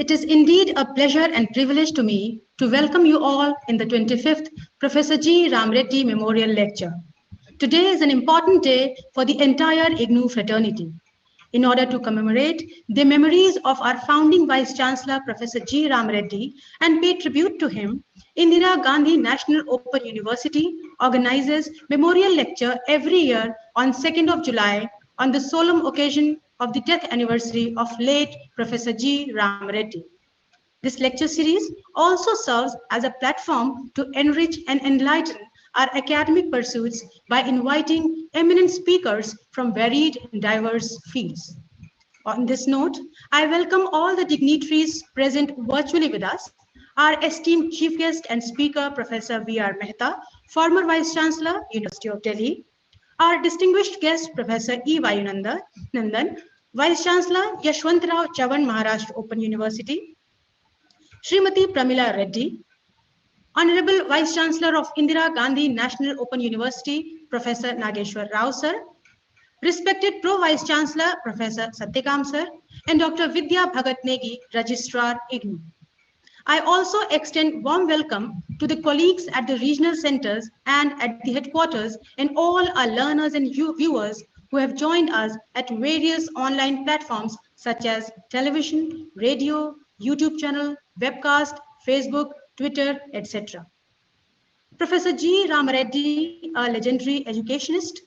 It is indeed a pleasure and privilege to me to welcome you all in the 25th Professor G. Ram Reddy Memorial Lecture. Today is an important day for the entire IGNOU fraternity. In order to commemorate the memories of our founding Vice Chancellor, Professor G. Ram Reddy, and pay tribute to him, Indira Gandhi National Open University organizes Memorial Lecture every year on 2nd of July on the solemn occasion of the death anniversary of late Professor G. Ram Reddy. This lecture series also serves as a platform to enrich and enlighten our academic pursuits by inviting eminent speakers from varied and diverse fields. On this note, I welcome all the dignitaries present virtually with us, our esteemed chief guest and speaker, Professor V.R. Mehta, former Vice Chancellor, University of Delhi, our distinguished guest, Professor E. Vayunandan, Vice Chancellor, Yashwantrao Chavan Maharashtra Open University, Srimati Pramila Reddy, Honorable Vice Chancellor of Indira Gandhi National Open University, Professor Nageshwar Rao sir, respected Pro Vice Chancellor, Professor Satyakam sir, and Dr. Vidya Bhagat Negi, Registrar IGNOU. I also extend warm welcome to the colleagues at the regional centers and at the headquarters and all our learners and viewers who have joined us at various online platforms such as television, radio, YouTube channel, webcast, Facebook, Twitter, etc. Professor G. Ramareddy, a legendary educationist,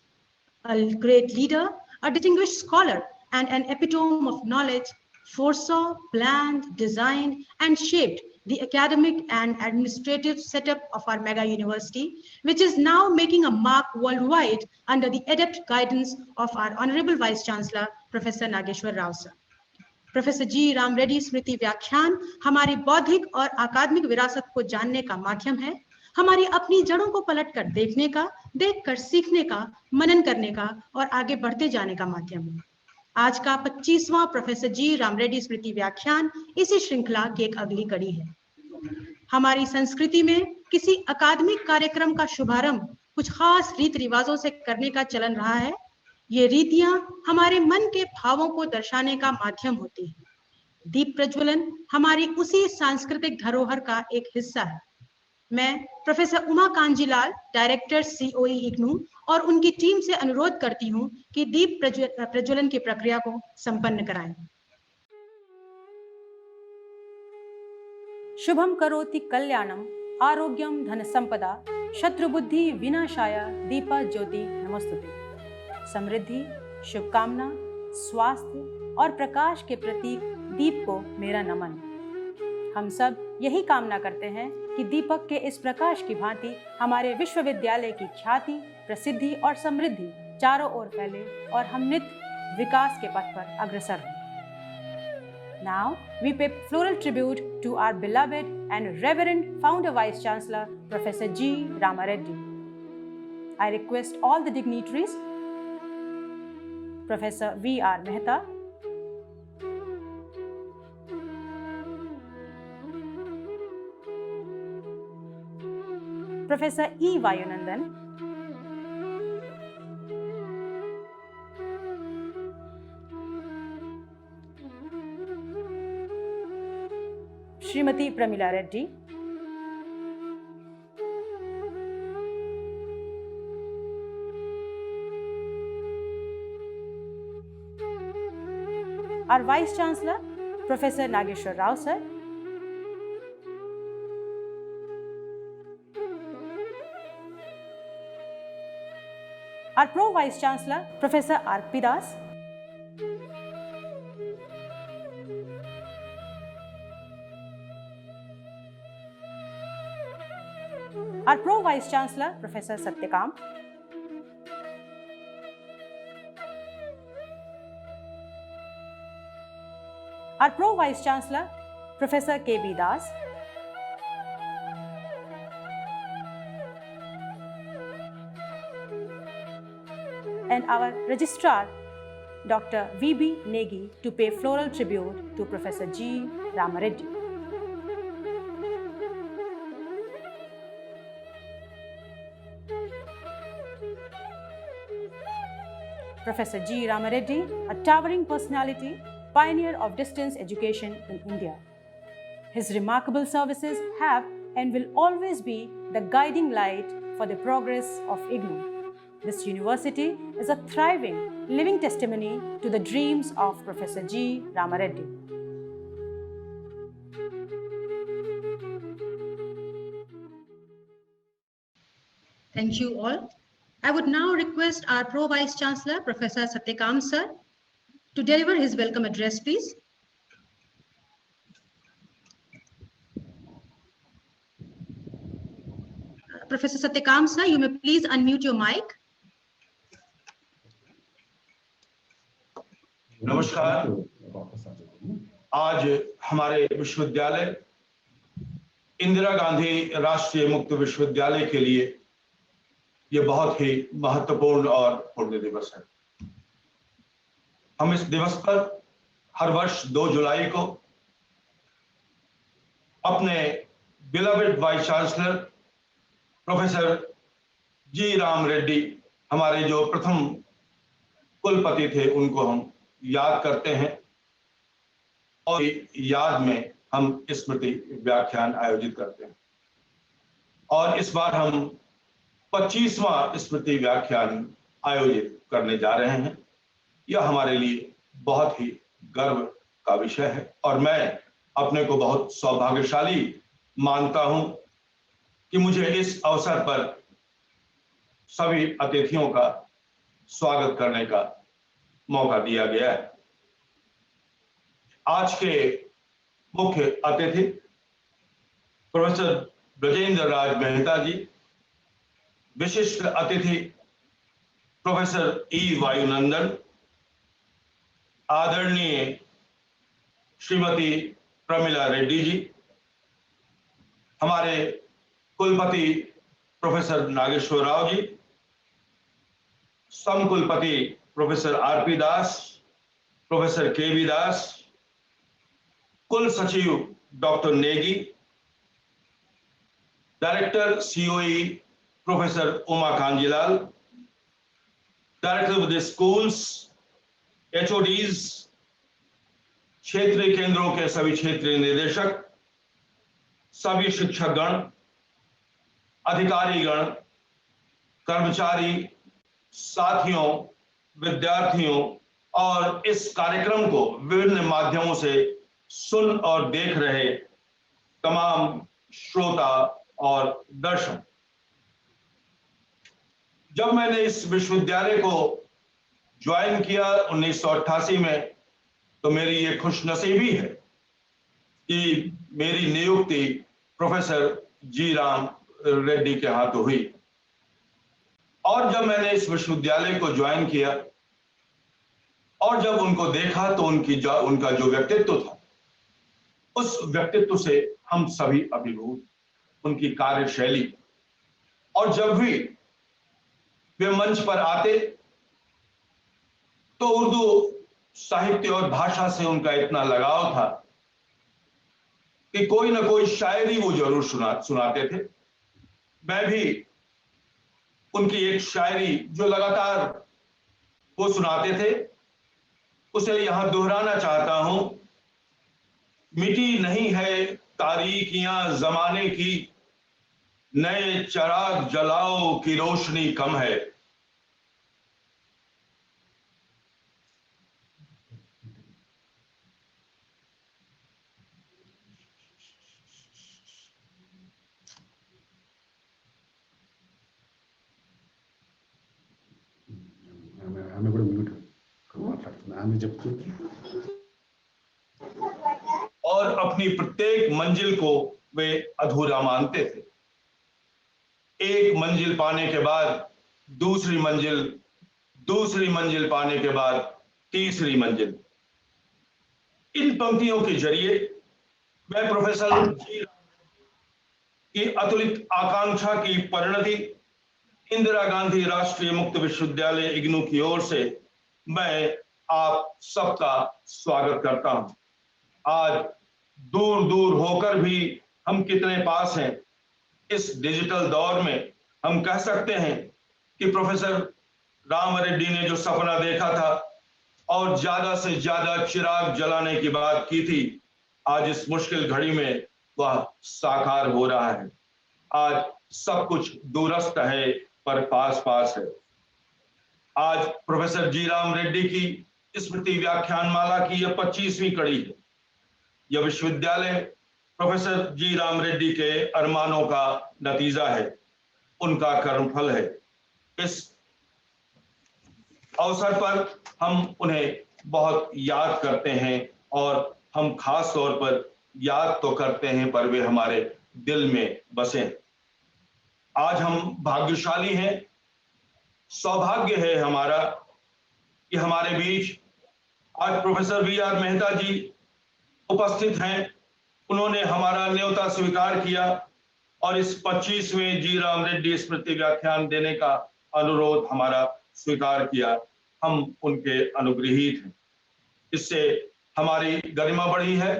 a great leader, a distinguished scholar, and an epitome of knowledge, foresaw, planned, designed, and shaped the academic and administrative setup of our mega university, which is now making a mark worldwide under the adept guidance of our Honorable Vice Chancellor, Professor Nageshwar Rao sir. Professor ji Ram Reddy स्मृति व्याख्यान हमारी बौद्धिक और अकादमिक विरासत को जानने का माध्यम है, हमारी अपनी जड़ों को पलटकर देखने का, देखकर सीखने का, मनन करने का और आगे बढ़ते जाने का माध्यम है। आज का 25वां प्रोफेसर जी राम रेड्डी स्मृति व्याख्यान इसी श्रृंखला की एक अगली कड़ी है। हमारी संस्कृति में किसी अकादमिक कार्यक्रम का शुभारंभ कुछ खास रीति रिवाजों से करने का चलन रहा है। ये रीतियां हमारे मन के भावों को दर्शाने का माध्यम होती हैं। दीप प्रज्वलन हमारी उसी सांस्कृतिक धरोहर का एक हिस्सा है। मैं professor Uma Kanjilal, director COE IGNOU और उनकी टीम से अनुरोध करती हूं कि दीप प्रज्वलन की प्रक्रिया को संपन्न कराएं। शुभम करोति कल्याणम आरोग्यम धन संपदा शत्रुबुद्धि विनाशाय दीपा ज्योति नमस्तुते। समृद्धि, शुभकामना, स्वास्थ्य और प्रकाश के प्रतीक दीप को मेरा नमन। हम सब यही कामना करते हैं कि दीपक के इस प्रकाश की भांति हमारे विश्वविद्यालय की ख्याति, प्रसिद्धि और समृद्धि चारों ओर फैले और हम नित विकास के पथ पर अग्रसर हों। Now we pay floral tribute to our beloved and reverend founder Vice Chancellor Professor G. Rama Reddy. I request all the dignitaries, Professor V.R. Mehta, Professor E. Vayunandan, Srimati Pramila Reddy, our Vice Chancellor, Professor Nageshwar Rao sir, our Pro Vice Chancellor, Professor R.P. Das, our Pro Vice Chancellor, Professor Satyakam, our Pro Vice Chancellor, Professor K.B. Das, and our Registrar, Dr. V.B. Negi, to pay floral tribute to Professor G. Rama Reddy. Professor G. Rama Reddy, a towering personality, pioneer of distance education in India. His remarkable services have and will always be the guiding light for the progress of IGNOU. This university is a thriving, living testimony to the dreams of Professor G. Reddy. Thank you all. I would now request our Pro Vice Chancellor, Professor Satyakam Sir, to deliver his welcome address, please. Professor Satyakam Sir, you may please unmute your mic. नमस्कार। आज हमारे विश्वविद्यालय इंदिरा गांधी राष्ट्रीय मुक्त विश्वविद्यालय के लिए ये बहुत ही महत्वपूर्ण और पुण्य दिवस है। हम इस दिवस पर हर वर्ष 2 जुलाई को अपने बिलवेड वाइस चांसलर प्रोफेसर जी रेड्डी, हमारे जो प्रथम कुलपति थे, उनको हम याद करते हैं और याद में हम स्मृति व्याख्यान आयोजित करते हैं। और इस बार हम 25वां स्मृति व्याख्यान आयोजित करने जा रहे हैं। यह हमारे लिए बहुत ही गर्व का विषय है और मैं अपने को बहुत सौभाग्यशाली मानता हूं कि मुझे इस अवसर पर सभी अतिथियों का स्वागत करने का मौका दिया गया है। आज के मुख्य अतिथि प्रोफेसर ब्रजेंद्र राज मेहता जी, विशिष्ट अतिथि प्रोफेसर ई वायुनंदन, आदरणीय श्रीमती प्रमिला रेड्डी जी, हमारे कुलपति professor Nageshwar Rao ji, समकुलपति professor RP दास, प्रोफेसर केवी दास, कुल सचिव doctor Negi, director COE professor Uma Kanjilal, director of the schools, HODs, क्षेत्रीय केंद्रों के सभी क्षेत्रीय निदेशक, सभी शिक्षकगण, अधिकारीगण, कर्मचारी, साथियों, विद्यार्थियों और इस कार्यक्रम को विभिन्न माध्यमों से सुन और देख रहे तमाम श्रोता और दर्शक। जब मैंने इस विश्वविद्यालय को ज्वाइन किया 1988 में, तो मेरी ये खुशनसीबी है कि मेरी नियुक्ति प्रोफेसर जी रेड्डी के हाथों हुई। और जब मैंने इस विश्वविद्यालय को ज्वाइन किया और जब उनको देखा तो उनका जो व्यक्तित्व था, उस व्यक्तित्व से हम सभी अभिभूत, उनकी कार्यशैली, और जब भी वे मंच पर आते तो उर्दू साहित्य और भाषा से उनका इतना लगाव था कि कोई ना कोई शायरी वो जरूर सुनाते थे। मैं भी उनकी एक शायरी जो लगातार वो सुनाते थे, उसे यहां दोहराना चाहता हूं। मिटी नहीं है तारीकियां जमाने की, नए चराग जलाओ की रोशनी कम है। और अपनी प्रत्येक मंजिल को वे अधूरा मानते थे। एक मंजिल पाने के बाद दूसरी मंजिल, दूसरी मंजिल पाने के बाद तीसरी मंजिल। इन पंक्तियों के जरिए मैं प्रोफेसर जी की अतुलित आकांक्षा की परिणति इंदिरा गांधी राष्ट्रीय मुक्त विश्वविद्यालय इग्नू की ओर से मैं आप सबका स्वागत करता हूं। आज दूर दूर होकर भी हम कितने पास हैं। इस डिजिटल दौर में हम कह सकते हैं कि प्रोफेसर रेड्डी ने जो सपना देखा था और ज्यादा से ज्यादा चिराग जलाने की बात की थी, आज इस मुश्किल घड़ी में वह साकार हो रहा है। आज सब कुछ दूरस्थ है पर पास पास है। आज प्रोफेसर जी राम रेड्डी की स्मृति व्याख्यानमाला की यह 25वीं कड़ी है। यह विश्वविद्यालय प्रोफेसर जी राम रेड्डी के अरमानों का नतीजा है, उनका कर्मफल है। इस अवसर पर हम उन्हें बहुत याद करते हैं और हम खास तौर पर याद तो करते हैं पर वे हमारे दिल में बसे। आज हम भाग्यशाली हैं, सौभाग्य है हमारा कि हमारे बीच आज प्रोफेसर VR मेहता जी उपस्थित हैं। उन्होंने हमारा न्योता स्वीकार किया और इस 25वें जी राम रेड्डी स्मृति व्याख्यान देने का अनुरोध हमारा स्वीकार किया। हम उनके अनुग्रहीत हैं, इससे हमारी गरिमा बढ़ी है।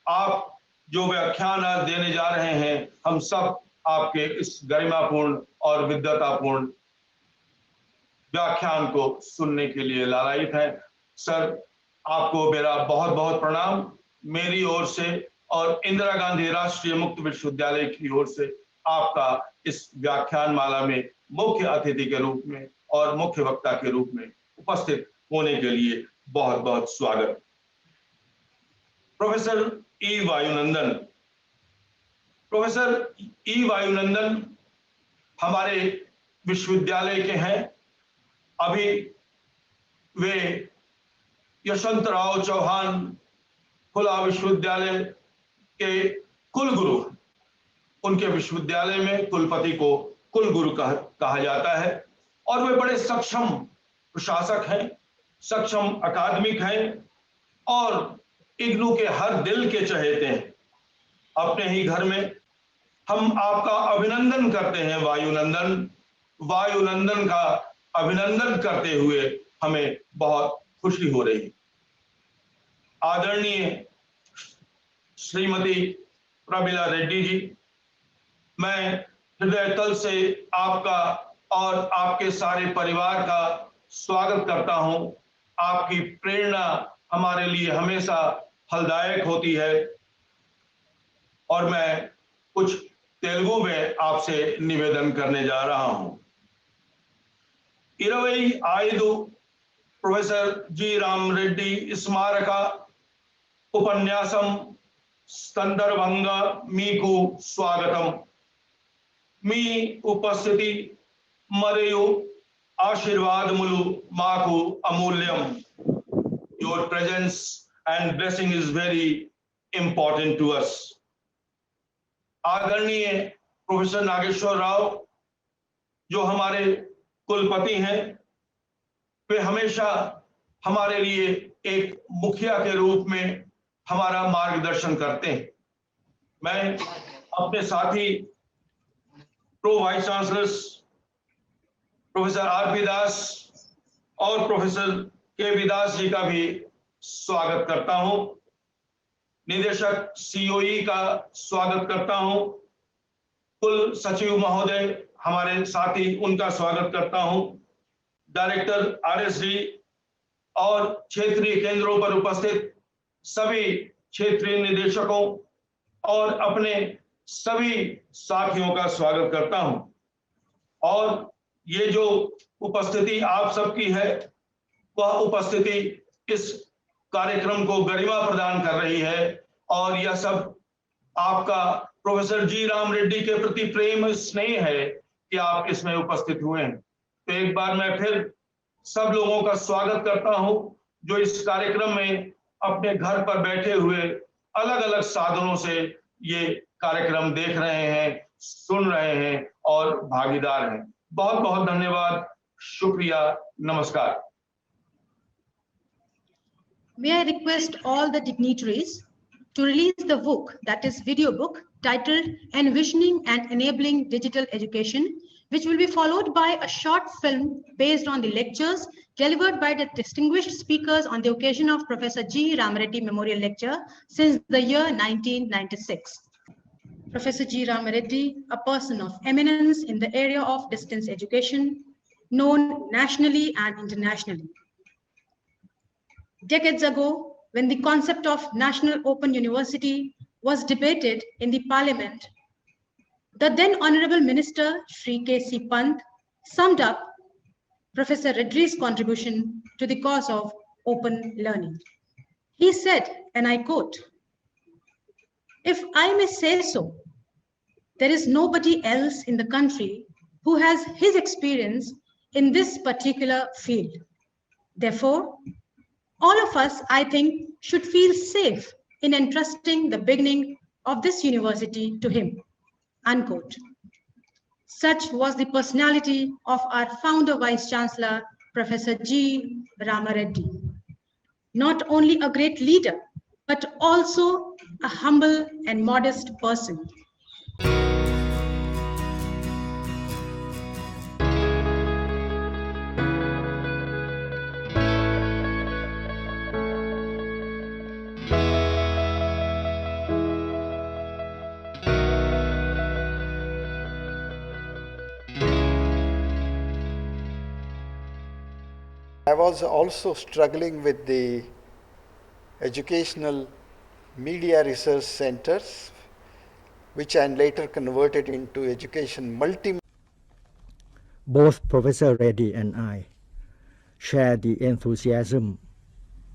आप जो व्याख्यान आज देने जा रहे हैं, हम सब आपके इस गरिमापूर्ण और विद्वतापूर्ण व्याख्यान को सुनने के लिए लालायित हैं। सर, आपको मेरा बहुत बहुत प्रणाम मेरी ओर से और इंदिरा गांधी राष्ट्रीय मुक्त विश्वविद्यालय की ओर से। आपका इस व्याख्यान माला में मुख्य अतिथि के रूप में और मुख्य वक्ता के रूप में उपस्थित होने के लिए बहुत बहुत स्वागत। Professor E Vayunandan, professor E Vayunandan हमारे विश्वविद्यालय के हैं। अभी वे यशवंतराव चौहान खुला विश्वविद्यालय के कुलगुरु, उनके विश्वविद्यालय में कुलपति को कुलगुरु कहा जाता है और वे बड़े सक्षम प्रशासक हैं, सक्षम अकादमिक हैं और इग्नू के हर दिल के चहेते हैं। अपने ही घर में हम आपका अभिनंदन करते हैं वायुनंदन। वायुनंदन का अभिनंदन करते हुए हमें बहुत खुशी हो रही है। आदरणीय श्रीमती प्रमिला रेड्डी जी, मैं हृदय तल से आपका और आपके सारे परिवार का स्वागत करता हूं। आपकी प्रेरणा हमारे लिए हमेशा फलदायक होती है और मैं कुछ तेलुगु में आपसे निवेदन करने जा रहा हूं। 25 प्रोफेसर जी राम रेड्डी स्मारक उपन्यासम संदर्भंगा मीकु स्वागतम। मी उपस्थिति मरेयु आशीर्वादमुलु माकु अमूल्यम। Your presence and blessing is very important to us. आदरणीय प्रोफेसर नागेश्वर राव जो हमारे कुलपति हैं, वे हमेशा हमारे लिए एक मुखिया के रूप में हमारा मार्गदर्शन करते हैं। मैं अपने साथी pro vice chancellors professor RP Das और प्रोफेसर KV दास जी का भी स्वागत करता हूं। निदेशक COE का स्वागत करता हूं। कुल सचिव महोदय हमारे साथी, उनका स्वागत करता हूं। डायरेक्टर RSD और क्षेत्रीय केंद्रों पर उपस्थित सभी क्षेत्रीय निदेशकों और अपने सभी साथियों का स्वागत करता हूं। और ये जो उपस्थिति आप सबकी है, वह उपस्थिति इस कार्यक्रम को गरिमा प्रदान कर रही है और यह सब आपका प्रोफेसर जी राम रेड्डी के प्रति प्रेम स्नेह है कि आप इसमें उपस्थित हुए हैं। तो एक बार मैं फिर सब लोगों का स्वागत करता हूं जो इस कार्यक्रम में अपने घर पर बैठे हुए अलग अलग साधनों से ये कार्यक्रम देख रहे हैं, सुन रहे हैं और भागीदार हैं। बहुत बहुत धन्यवाद, शुक्रिया, नमस्कार। May I request all the dignitaries to release the book, that is video book, titled Envisioning and Enabling Digital Education, which will be followed by a short film based on the lectures delivered by the distinguished speakers on the occasion of Professor G. Ram Reddy Memorial Lecture since the year 1996. Professor G. Ram Reddy, a person of eminence in the area of distance education, known nationally and internationally. Decades ago, when the concept of National Open University was debated in the Parliament, the then Honorable Minister Shri K.C. Pant summed up Professor Reddy's contribution to the cause of open learning. He said, and I quote, "If I may say so, there is nobody else in the country who has his experience in this particular field. Therefore, all of us, I think, should feel safe in entrusting the beginning of this university to him." Unquote. Such was the personality of our founder Vice-Chancellor, Professor G. Rama Reddy. Not only a great leader, but also a humble and modest person. I was also struggling with the educational media research centers, which I later converted into education multimedia. Both Professor Reddy and I share the enthusiasm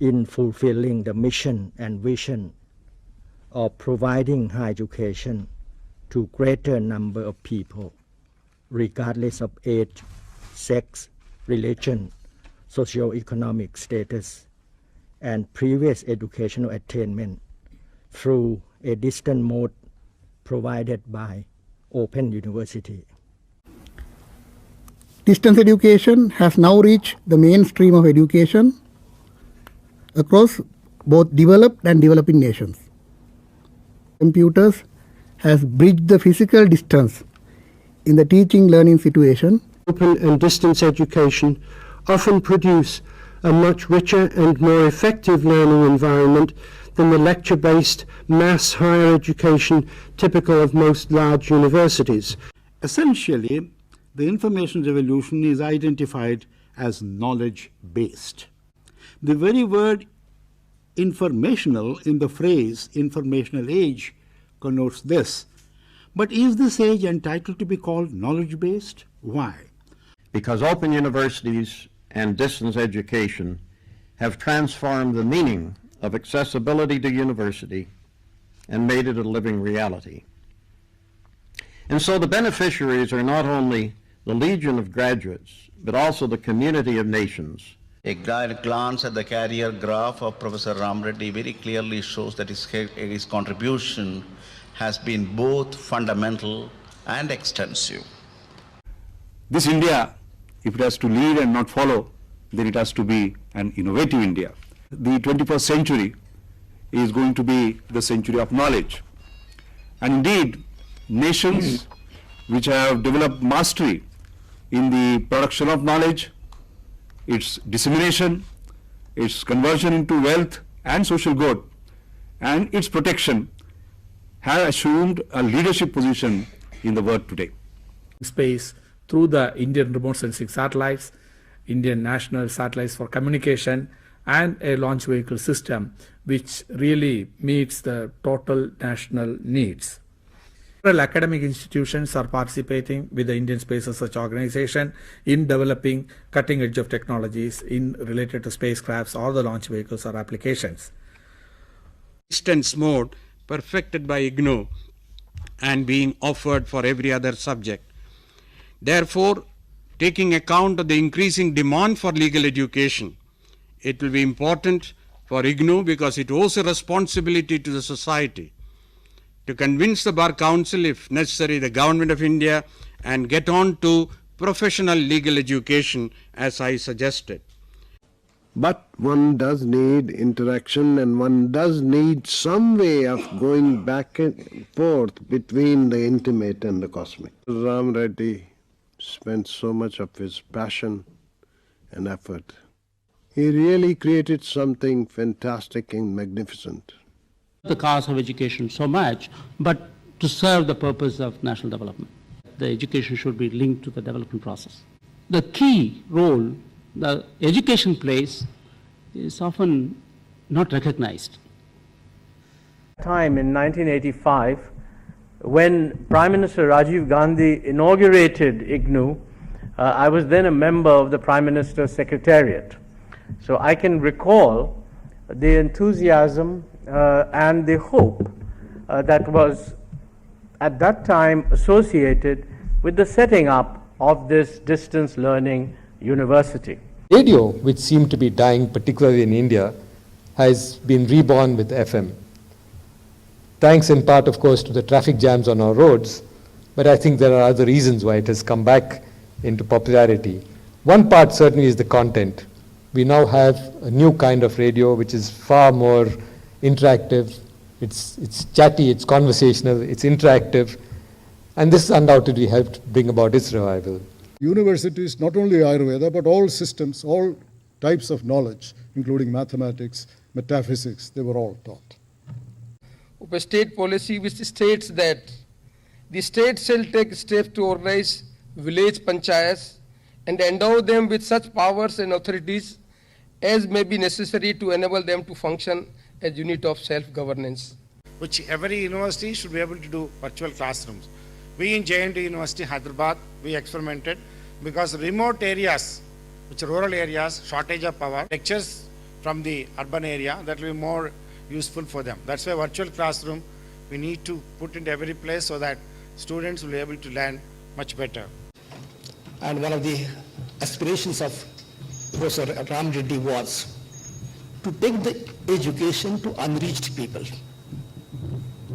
in fulfilling the mission and vision of providing higher education to greater number of people, regardless of age, sex, religion, socio-economic status, and previous educational attainment through a distant mode provided by Open University. Distance education has now reached the mainstream of education across both developed and developing nations. Computers has bridged the physical distance in the teaching learning situation. Open and distance education often produce a much richer and more effective learning environment than the lecture-based mass higher education typical of most large universities. Essentially, the information revolution is identified as knowledge-based. The very word informational in the phrase informational age connotes this. But is this age entitled to be called knowledge-based? Why? Because open universities and distance education have transformed the meaning of accessibility to university and made it a living reality. And so the beneficiaries are not only the legion of graduates, but also the community of nations. A glance at the career graph of Professor Ram Reddy very clearly shows that his contribution has been both fundamental and extensive. This India, if it has to lead and not follow, then it has to be an innovative India. The 21st century is going to be the century of knowledge. And indeed, nations which have developed mastery in the production of knowledge, its dissemination, its conversion into wealth and social good, and its protection, have assumed a leadership position in the world today. Space through the Indian remote sensing satellites, Indian national satellites for communication, and a launch vehicle system which really meets the total national needs. Several academic institutions are participating with the Indian Space Research Organization in developing cutting edge of technologies in related to spacecrafts or the launch vehicles or applications. Distance mode perfected by IGNOU and being offered for every other subject. Therefore, taking account of the increasing demand for legal education, it will be important for IGNOU because it owes a responsibility to the society to convince the Bar Council, if necessary, the Government of India, and get on to professional legal education as I suggested. But one does need interaction, and one does need some way of going back and forth between the intimate and the cosmic. Ram Reddy spent so much of his passion and effort. He really created something fantastic and magnificent. The cause of education so much, but to serve the purpose of national development. The education should be linked to the development process. The key role the education plays is often not recognized. Time in 1985, when Prime Minister Rajiv Gandhi inaugurated IGNOU, I was then a member of the Prime Minister's Secretariat. So I can recall the enthusiasm and the hope that was at that time associated with the setting up of this distance learning university. Radio, which seemed to be dying, particularly in India, has been reborn with FM. Thanks in part, of course, to the traffic jams on our roads, but I think there are other reasons why it has come back into popularity. One part certainly is the content. We now have a new kind of radio which is far more interactive. It's chatty, it's conversational, it's interactive, and this undoubtedly helped bring about its revival. Universities, not only Ayurveda, but all systems, all types of knowledge, including mathematics, metaphysics, they were all taught. Of a state policy which states that the state shall take steps to organize village panchayats and endow them with such powers and authorities as may be necessary to enable them to function as unit of self-governance. Which every university should be able to do virtual classrooms. We in JNT University, Hyderabad, we experimented because remote areas, which are rural areas, shortage of power, lectures from the urban area, that will be more useful for them. That's why virtual classroom we need to put into every place so that students will be able to learn much better. And one of the aspirations of Professor Ram Reddy was to take the education to unreached people,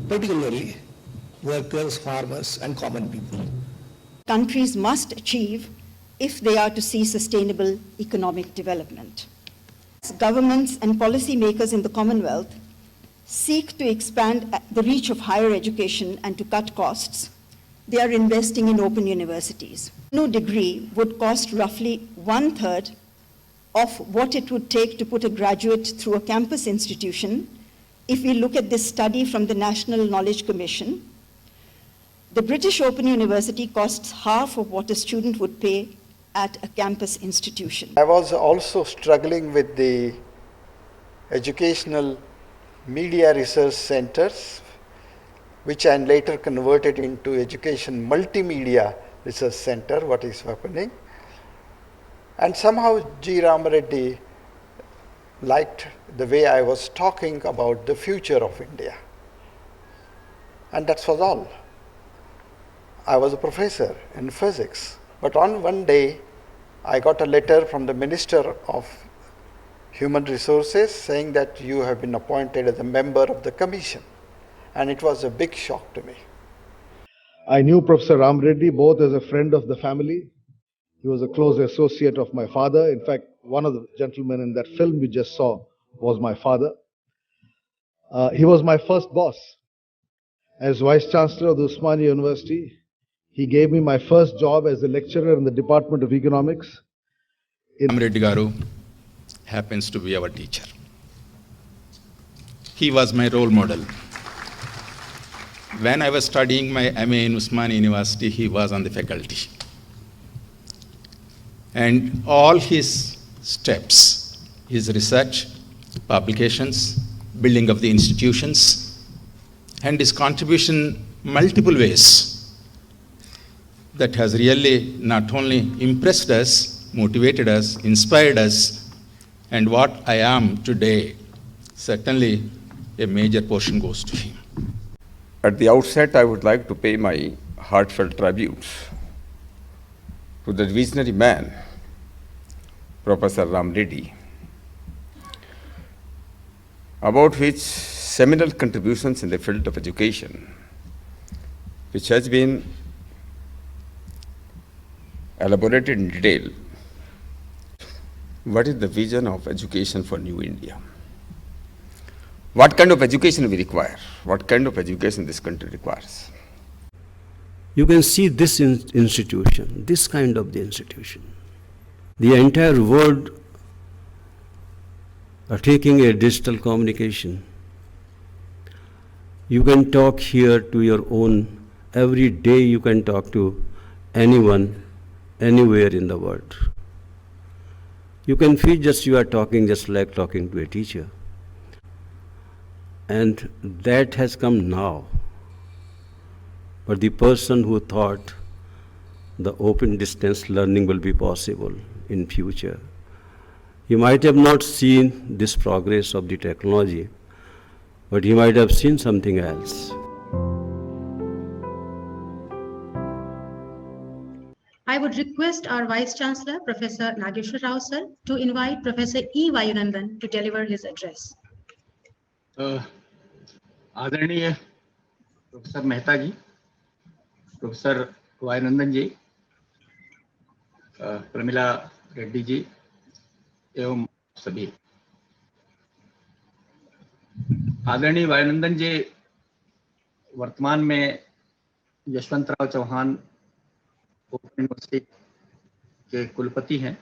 particularly workers, farmers, and common people. Countries must achieve if they are to see sustainable economic development. As governments and policymakers in the Commonwealth seek to expand the reach of higher education and to cut costs, they are investing in open universities. No degree would cost roughly 1/3 of what it would take to put a graduate through a campus institution. If we look at this study from the National Knowledge Commission, the British Open University costs half of what a student would pay at a campus institution. I was also struggling with the educational media research centers, which I later converted into education multimedia research center, what is happening. And somehow G. Ram Reddy liked the way I was talking about the future of India. And that was all. I was a professor in physics, but on one day I got a letter from the Minister of Human Resources saying that you have been appointed as a member of the commission, and it was a big shock to me. I knew Professor Ram Reddy both as a friend of the family. He was a close associate of my father. In fact, one of the gentlemen in that film we just saw was my father. He was my first boss. As Vice Chancellor of the Usmania University, he gave me my first job as a lecturer in the Department of Economics. Ram Reddy Garu happens to be our teacher. He was my role model. When I was studying my MA in Usmania University, he was on the faculty. And all his steps, his research, publications, building of the institutions, and his contribution multiple ways, that has really not only impressed us, motivated us, inspired us, and what I am today, certainly a major portion goes to him. At the outset, I would like to pay my heartfelt tributes to the visionary man, Professor Ram Reddy, about which seminal contributions in the field of education, which has been elaborated in detail. What is the vision of education for New India? What kind of education we require? What kind of education this country requires? You can see this institution, this kind of the institution. The entire world are taking a digital communication. You can talk here to your own, every day you can talk to anyone, anywhere in the world. You can feel just you are talking just like talking to a teacher. And that has come now. But the person who thought the open distance learning will be possible in future, he might have not seen this progress of the technology, but he might have seen something else. I would request our Vice Chancellor, Professor Nageshwar Rao sir, to invite Professor E. Vayunandan to deliver his address. आदरणीय professor Mehta जी, professor Vayunandan जी, प्रमिला रेड्डी जी एवं सभी। आदरणीय वायुनंदन जी वर्तमान में Yashwantrao Chauhan open university के कुलपति हैं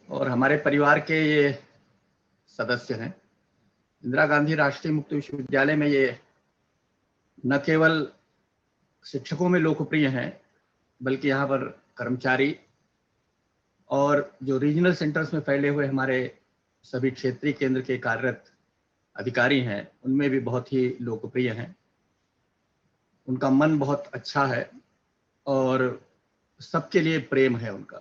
और हमारे परिवार के ये सदस्य हैं। इंदिरा गांधी राष्ट्रीय मुक्त विश्वविद्यालय में ये न केवल शिक्षकों में लोकप्रिय हैं, बल्कि यहाँ पर कर्मचारी और जो रीजनल सेंटर्स में फैले हुए हमारे सभी क्षेत्रीय केंद्र के कार्यरत अधिकारी हैं, उनमें भी बहुत ही लोकप्रिय हैं। उनका मन बहुत अच्छा है और सबके लिए प्रेम है उनका।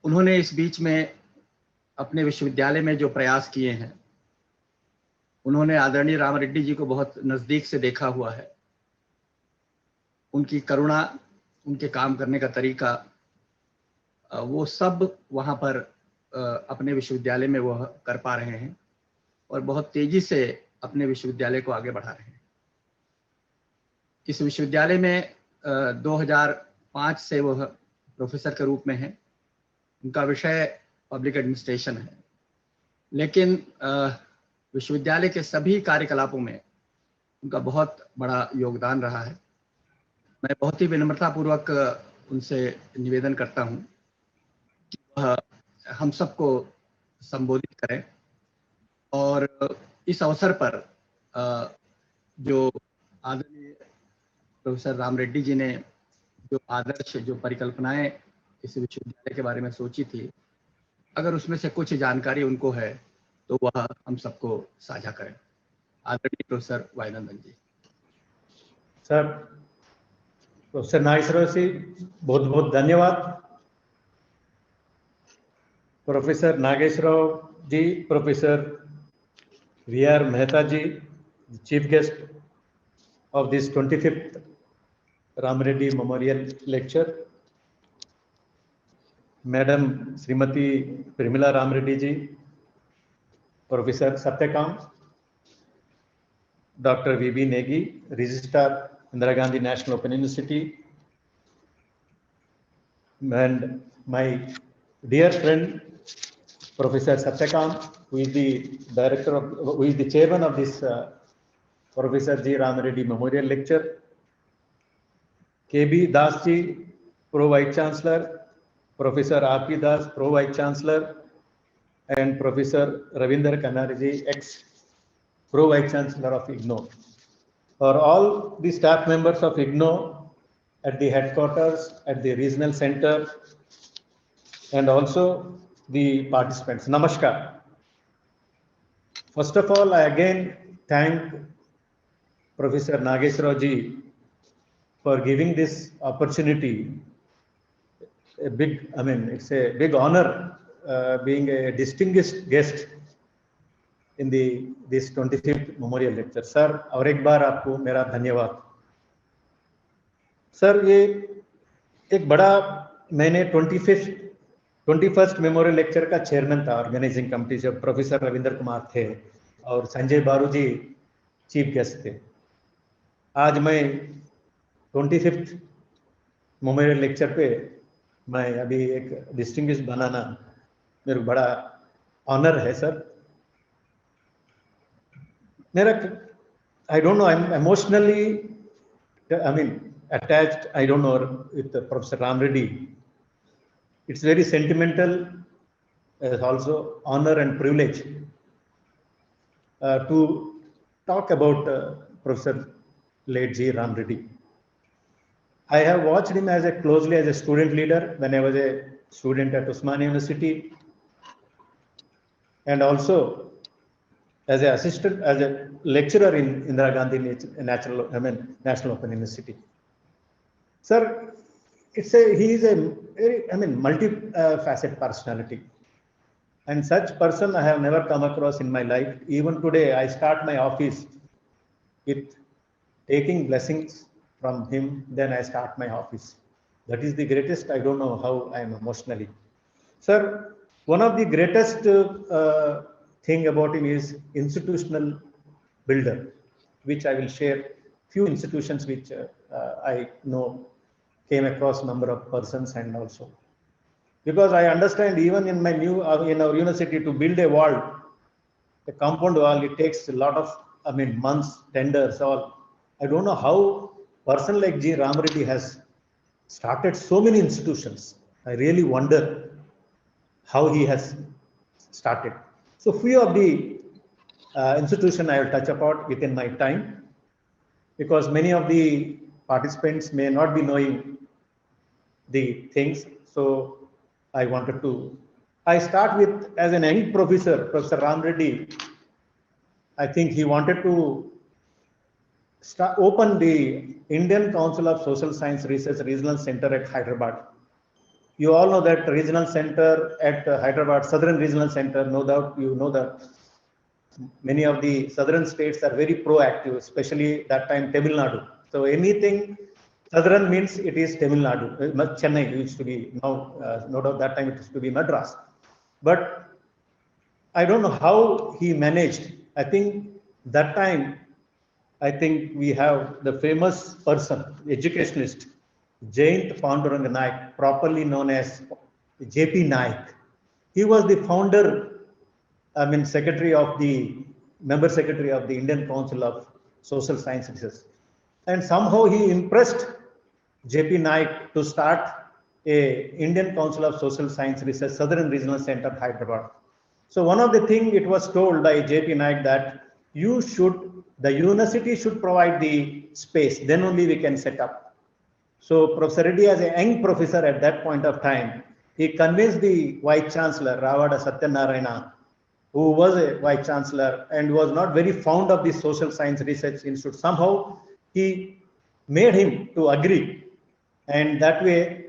उन्होंने इस बीच में अपने विश्वविद्यालय में जो प्रयास किए हैं, उन्होंने आदरणीय राम रेड्डी जी को बहुत नज़दीक से देखा हुआ है। उनकी करुणा, उनके काम करने का तरीका, वो सब वहाँ पर अपने विश्वविद्यालय में वो कर पा रहे हैं और बहुत तेजी से अपने विश्वविद्यालय को आगे बढ़ा रहे हैं। इस विश्वविद्यालय में 2005 से वह प्रोफेसर के रूप में हैं। उनका विषय पब्लिक एडमिनिस्ट्रेशन है, लेकिन विश्वविद्यालय के सभी कार्यकलापों में उनका बहुत बड़ा योगदान रहा है। मैं बहुत ही विनम्रतापूर्वक उनसे निवेदन करता हूं कि वह हम सबको संबोधित करें और इस अवसर पर जो आदरणीय प्रोफेसर राम रेड्डी जी ने जो आदर्श, जो परिकल्पनाएं इस विश्वविद्यालय के बारे में सोची थी, अगर उसमें से कुछ जानकारी उनको है तो वह हम सबको साझा करें। आदरणीय प्रोफेसर वायुनंदन जी। सर, प्रोफेसर नागेश्वर जी बहुत बहुत धन्यवाद। Professor Nageshwar ji, professor V.R. Mehta ji, the chief guest of this 25th Ram Reddy Memorial Lecture, Madam Srimati Primila Ram Reddy ji, Professor Satyakam, Dr. V.B. Negi, Registrar, Indira Gandhi National Open University, and my dear friend, Professor Satyakam, who is the chairman of this Professor G. Ram Reddy Memorial Lecture, K.B. Das ji, Pro Vice Chancellor, Professor R.P. Das, Pro Vice Chancellor, and Professor Ravinder Kanari ji, ex-Pro Vice Chancellor of IGNOU. For all the staff members of IGNOU at the headquarters, at the regional center, and also the participants. Namaskar. First of all, I again thank Professor Nageshwar ji for giving this opportunity. It's a big honor being a distinguished guest in this 25th Memorial Lecture. Sir, और एक बार आपको मेरा धन्यवाद। Sir, ये एक बड़ा, मैंने 21st memorial lecture का चेयरमैन था, ऑर्गेनाइजिंग कमेटी, जब प्रोफेसर रविंद्र कुमार थे और संजय बारू जी चीफ गेस्ट थे। आज मैं 25th मेमोरियल लेक्चर पे मैं अभी एक डिस्टिंग्विश बनाना मेरे को बड़ा ऑनर है सर। मेरा, I don't know, I am emotionally attached, I don't know, with Professor Ram Reddy. It's very sentimental, also honor and privilege to talk about Professor late G. Ram Reddy. I have watched him closely as a student leader when I was a student at Osmania University. and also as an assistant, as a lecturer in Indira Gandhi National Open University. Sir, he is a very, multi-faceted personality. And such person I have never come across in my life. Even today, I start my office with taking blessings from him, then I start my office. That is the greatest. I don't know how I am emotionally. Sir, one of the greatest thing about him is institutional builder, which I will share few institutions which I know came across number of persons and also. Because I understand even in my in our university to build a wall, a compound wall, it takes a lot of, months, tenders, all. I don't know how person like G. Ram Reddy has started so many institutions. I really wonder how he has started. So few of the institution I will touch upon within my time, because many of the participants may not be knowing the things. So I start with, as an young professor, Professor Ram Reddy. I think he wanted to open the Indian Council of Social Science Research Regional Center at Hyderabad. You all know that regional center at Hyderabad, Southern Regional Center, no doubt you know that many of the southern states are very proactive, especially that time Tamil Nadu. So anything southern means it is Tamil Nadu. Chennai used to be, now no doubt that time it used to be Madras. But I don't know how he managed. I think that time, we have the famous person, educationalist, Jayant Panduranga Naik, properly known as J.P. Naik. He was the founder, member secretary of the Indian Council of Social Science Research. And somehow he impressed J.P. Naik to start a Indian Council of Social Science Research, Southern Regional Center, Hyderabad. So one of the things it was told by J.P. Naik that the university should provide the space, then only we can set up. So Professor Reddy, as a young professor at that point of time, he convinced the Vice Chancellor, Ravada Satyanarayana, who was a Vice Chancellor and was not very fond of the Social Science Research Institute. Somehow he made him to agree. And that way,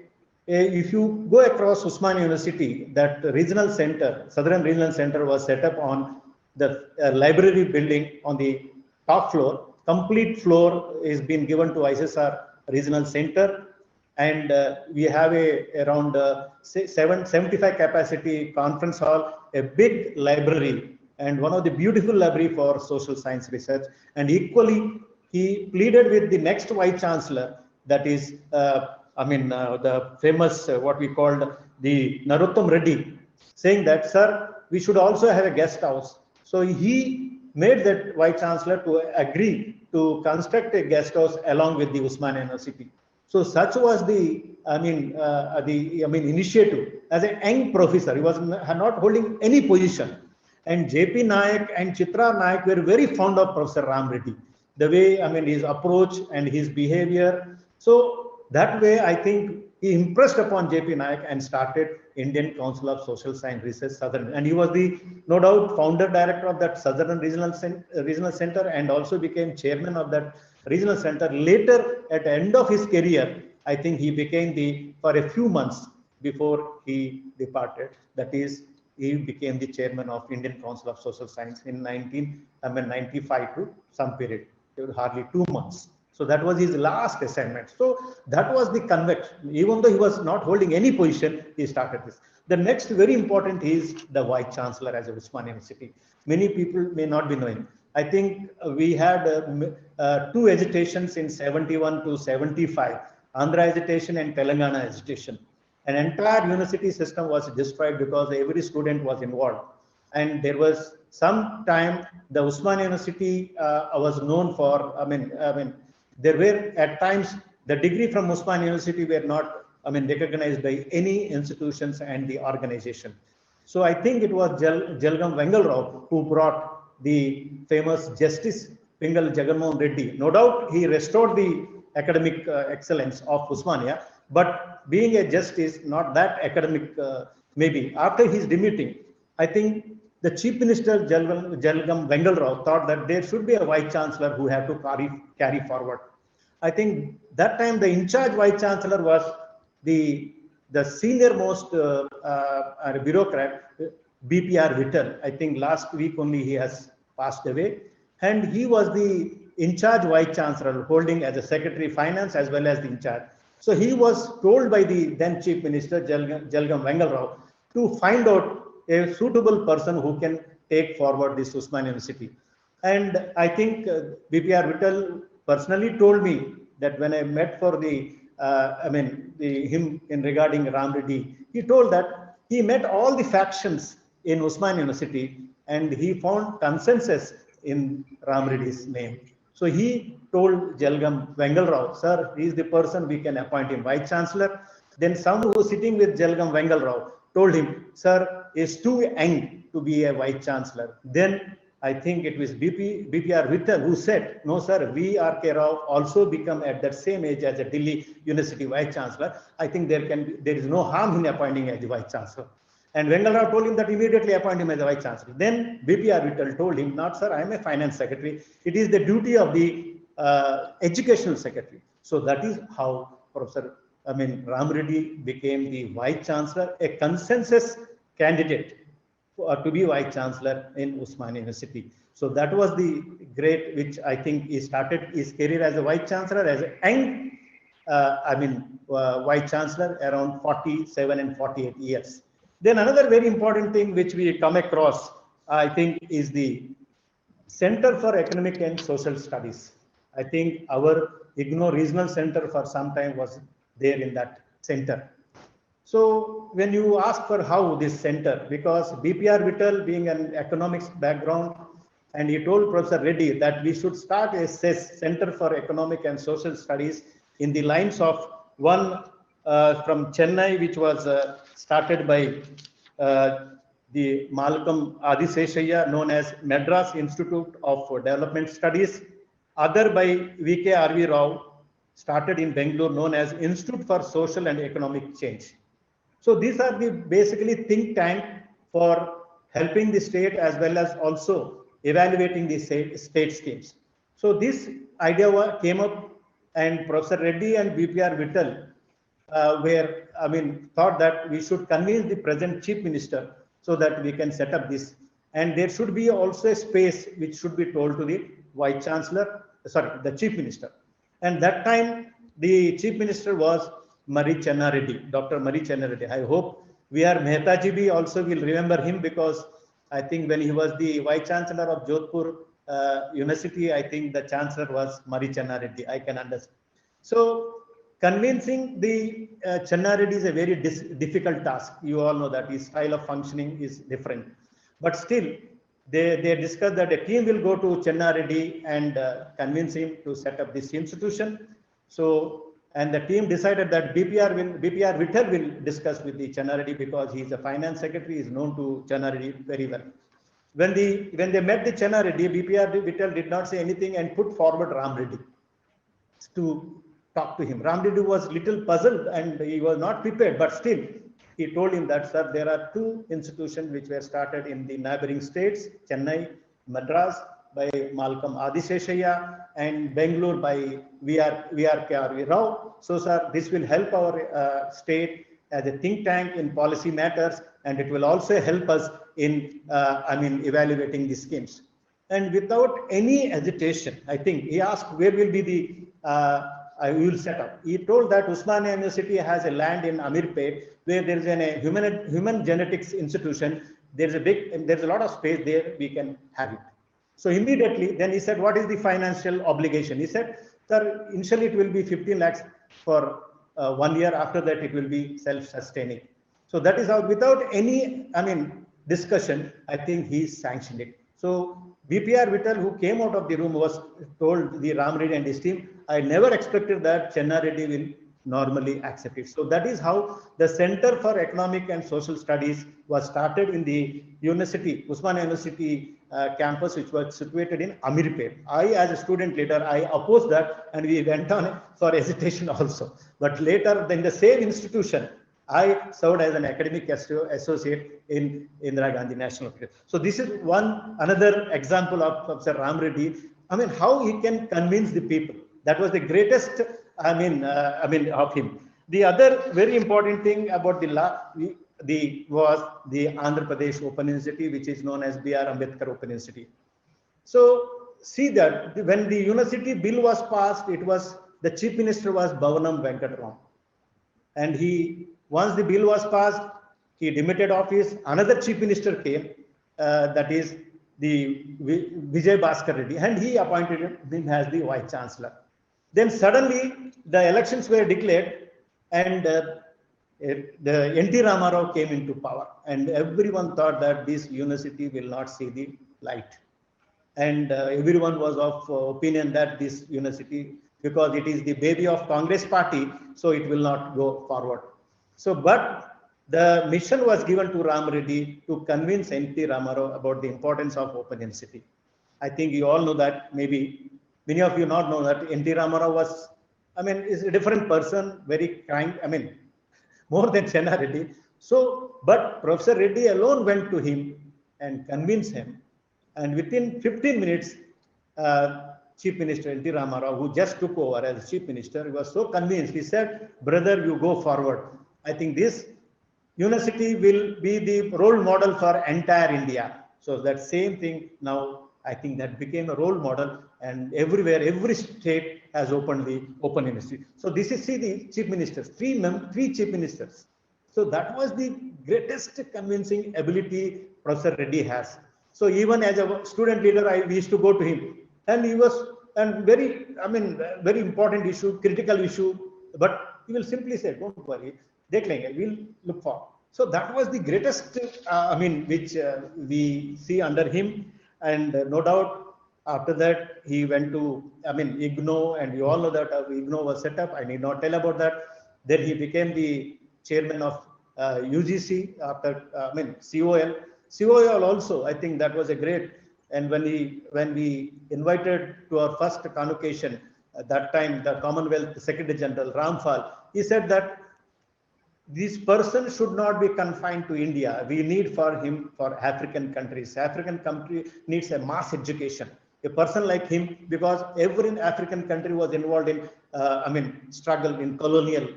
if you go across Usmania University, that regional center, Southern Regional Center was set up on the library building on the top floor. Complete floor is being given to ISSR Regional Center. And we have around 75 capacity conference hall, a big library, and one of the beautiful library for social science research. And equally, he pleaded with the next Vice Chancellor, that is, the famous, what we called the Narottam Reddy, saying that, sir, we should also have a guest house. So he made that Vice Chancellor to agree to construct a guest house along with the Usmania University. So such was the initiative. As a young professor, he was not holding any position. And J.P. Naik and Chitra Naik were very fond of Professor Ram Reddy. The way, his approach and his behavior. So that way, I think he impressed upon J.P. Naik and started Indian Council of Social Science Research Southern. And he was the, no doubt, founder director of that Southern Regional Center and also became chairman of that regional center. Later, at the end of his career, I think he became for a few months before he departed, that is, he became the chairman of Indian Council of Social Science in 1995 to some period, hardly 2 months. So that was his last assignment. So that was the convex. Even though he was not holding any position, he started this. The next very important is the Vice Chancellor as a Usmania University. Many people may not be knowing. I think we had 2 agitations in 71 to 75, Andhra agitation and Telangana agitation. An entire university system was destroyed because every student was involved. And there was some time the Usmania University was known for, there were at times the degree from Usmania University were not recognized by any institutions and the organization. So I think it was Jalgam Vengalrao who brought the famous Justice Pingal Jagannath Reddy. No doubt he restored the academic excellence of Usmania, but being a justice, not that academic, maybe. After his demuting, I think the Chief Minister Jalgam Vengal Rao thought that there should be a Vice Chancellor who had to carry forward. I think that time the in-charge Vice Chancellor was the senior most bureaucrat, BPR Vittal. I think last week only he has passed away. And he was the in-charge Vice Chancellor, holding as a Secretary Finance as well as the in-charge. So he was told by the then Chief Minister Jalgam Vengal Rao to find out a suitable person who can take forward this Usmania University. And I think BPR Vittal personally told me that when I met for him in regarding Ram Reddy, he told that he met all the factions in Usmania University and he found consensus in Ram Reddy's name. So he told Jalgam Vengal Rao, sir, he is the person we can appoint him Vice Chancellor. Then someone who was sitting with Jalgam Vengal Rao told him, sir, is too young to be a Vice Chancellor. Then I think it was BPR Vittal who said, no, sir, V.R.K. Rao also become at that same age as a Delhi University Vice Chancellor. I think there is no harm in appointing as the Vice Chancellor. And Vengal Rao told him that immediately appoint him as a Vice Chancellor. Then BPR Vittal told him, not, sir, I am a Finance Secretary. It is the duty of the Educational Secretary. So that is how Ram Reddy became the Vice Chancellor, a consensus candidate to be Vice Chancellor in Usmania University. So that was the great, which I think he started his career as a Vice Chancellor, as a young, Vice Chancellor around 47 and 48 years. Then another very important thing which we come across, I think, is the Center for Economic and Social Studies. I think our IGNOU Regional Center for some time was there in that center. So when you ask for how this center, because BPR Vittal being an economics background, and he told Professor Reddy that we should start a Center for Economic and Social Studies in the lines of one from Chennai, which was started by the Malcolm Adiseshaya, known as Madras Institute of Development Studies, other by V.K.R.V. Rao, started in Bangalore, known as Institute for Social and Economic Change. So these are the basically think tank for helping the state as well as also evaluating the state schemes. So this idea came up, and Professor Reddy and BPR Vittal thought that we should convince the present Chief Minister so that we can set up this. And there should be also a space which should be told to the Vice Chancellor, the Chief Minister. And that time the Chief Minister was Mari Channa Reddy, Dr. Mari Channa Reddy. I hope V.R. Mehta ji also will remember him, because I think when he was the Vice Chancellor of Jodhpur University, I think the Chancellor was Mari Channa Reddy. I can understand. So convincing the Channa Reddy is a very difficult task. You all know that his style of functioning is different. But still, they discussed that a team will go to Channa Reddy and convince him to set up this institution. So, and the team decided that BPR Vittal will discuss with the Channa Reddy, because he is a finance secretary, is known to Channa Reddy very well. When they met the Channa Reddy, BPR Vittal did not say anything and put forward Ram Reddy to talk to him. Ram Reddy was little puzzled and he was not prepared, but still he told him that, sir, there are two institutions which were started in the neighboring states, Chennai, Madras by Malcolm Adiseshaya, and Bangalore by V.R.K. Rao. So, sir, this will help our state as a think tank in policy matters, and it will also help us in, evaluating the schemes. And without any hesitation, I think he asked where will be the we will set up. He told that Usmania University has a land in Amirpet where there is a human genetics institution. There's a lot of space there. We can have it. So immediately, then he said, what is the financial obligation? He said, sir, initially it will be 15 lakhs for 1 year. After that, it will be self-sustaining. So that is how, without any, discussion, I think he sanctioned it. So BPR Vittal, who came out of the room, was told the Ram Reddy and his team, I never expected that Channa Reddy will normally accept it. So that is how the Center for Economic and Social Studies was started in the university, Usmania University campus, which was situated in Amirpet. I, as a student leader, I opposed that, and we went on for hesitation also. But later, in the same institution, I served as an academic associate in Indira Gandhi National University. So this is another example of Professor Ram Reddy. I mean, how he can convince the people. That was the greatest, of him. The other very important thing about was the Andhra Pradesh Open University, which is known as B.R. Ambedkar Open University. So see that when the university bill was passed, the chief minister was Bhavanam Venkatram, and once the bill was passed, he demitted office. Another chief minister came, that is the Vijay Bhaskar Reddy, and he appointed him as the vice chancellor. Then suddenly the elections were declared, and the N.T. Ramarao came into power, and everyone thought that this university will not see the light. And everyone was of opinion that this university, because it is the baby of Congress party, so it will not go forward. So, but the mission was given to Ram Reddy to convince N.T. Ramarao about the importance of Open University. I think you all know that, maybe many of you not know that N.T. Ramarao was, is a different person, very kind, more than Chenna Reddy. So, but Professor Reddy alone went to him and convinced him. And within 15 minutes, Chief Minister N.T. Ramarao, who just took over as Chief Minister, he was so convinced. He said, brother, you go forward. I think this university will be the role model for entire India. So that same thing now, I think that became a role model, and everywhere, every state has opened the Open University. So this is, see, the Chief Ministers, three Chief Ministers. So that was the greatest convincing ability Professor Reddy has. So even as a student leader, we used to go to him, and he was very important issue, critical issue, but he will simply say, don't worry, we'll look for. So that was the greatest, which we see under him. And no doubt after that, he went to, IGNO, and you all know that IGNO was set up. I need not tell about that. Then he became the chairman of UGC after, COL. COL also, I think that was a great, and when we invited to our first convocation, at that time, the Commonwealth Secretary General, Ramphal, he said that this person should not be confined to India. We need for him for African countries. African country needs a mass education. A person like him, because every African country was involved in, struggle in colonial,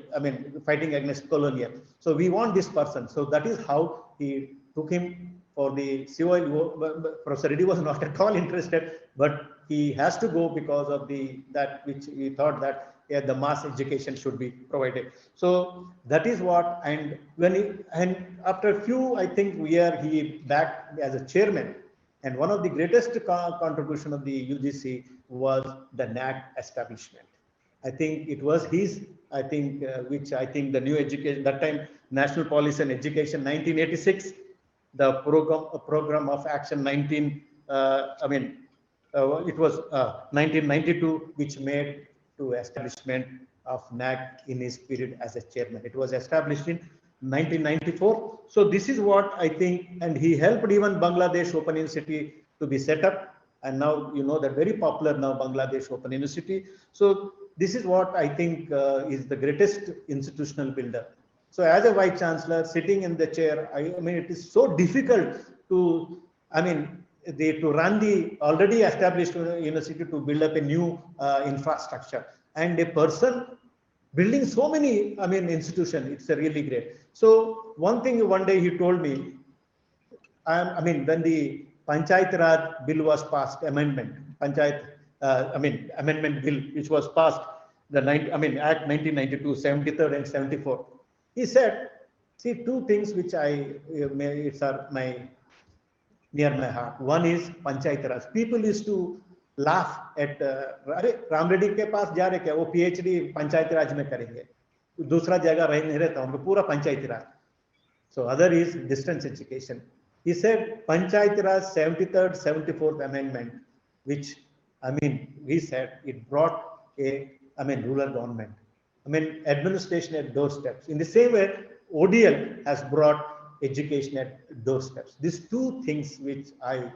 fighting against colonial. So we want this person. So that is how he took him for the COL. Professor Reddy was not at all interested, but he has to go because of that which he thought that the mass education should be provided. So that is what, and after a few, I think he back as a chairman. And one of the greatest contribution of the UGC was the NAC establishment. I think it was his, which I think the new education, that time National Policy and Education 1986, the program of action it was 1992, which made to establishment of NAC in his period as a chairman. It was established in 1994. So this is what I think, and he helped even Bangladesh Open University to be set up. And now you know that very popular now Bangladesh Open University. So this is what I think is the greatest institutional builder. So as a vice chancellor sitting in the chair, it is so difficult to, to run the already established university to build up a new infrastructure, and a person building so many institutions, it's a really great. So one thing one day he told me, when the Panchayat Raj bill was passed, amendment bill which was passed, Act 1992, 73rd and 74. He said, see, two things which near my heart. One is Panchayat Raj. People used to laugh at Ram Reddy के पास जा रहे क्या वो PhD पंचायती राज में करेंगे, दूसरा जगह रह नहीं रहता उनको पूरा पंचायती राज. So other is distance education. He said Panchayati Raj 73rd, 74th amendment, which we said it brought a rural government, administration at doorsteps. In the same way, ODL has brought education at doorsteps. These two things which I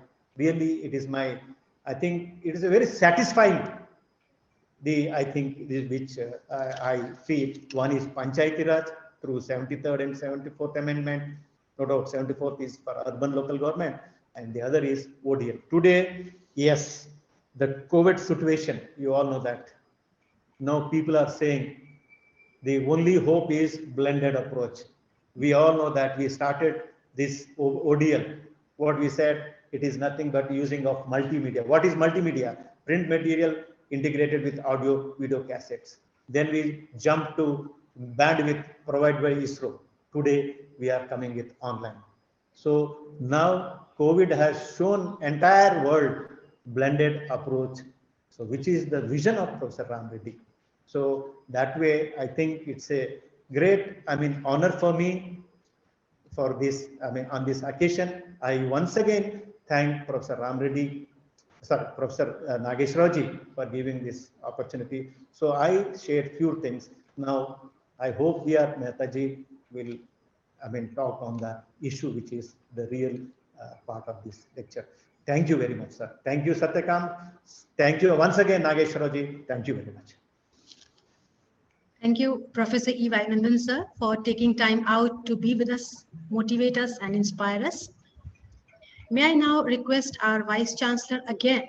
think it is a very satisfying, which I feel. One is Panchayati Raj, through 73rd and 74th Amendment. No doubt 74th is for urban local government and the other is ODL. Today, yes, the COVID situation, you all know that. Now people are saying the only hope is blended approach. We all know that we started this ODL. What we said, it is nothing but using of multimedia. What is multimedia? Print material integrated with audio, video cassettes. Then we jump to bandwidth provided by ISRO. Today, we are coming with online. So now COVID has shown entire world blended approach. So which is the vision of Professor Ram Reddy. So that way, I think it's a great, honor for me for this, on this occasion. I once again thank Professor Ram Reddy, Professor Nageshwaraji for giving this opportunity. So I shared few things. Now, I hope V.R. Mehtaji will, talk on the issue, which is the real part of this lecture. Thank you very much, sir. Thank you, Satyakam. Thank you once again, Nageshwaraji. Thank you very much. Thank you, Professor E. Vayanandan, sir, for taking time out to be with us, motivate us, and inspire us. May I now request our Vice Chancellor again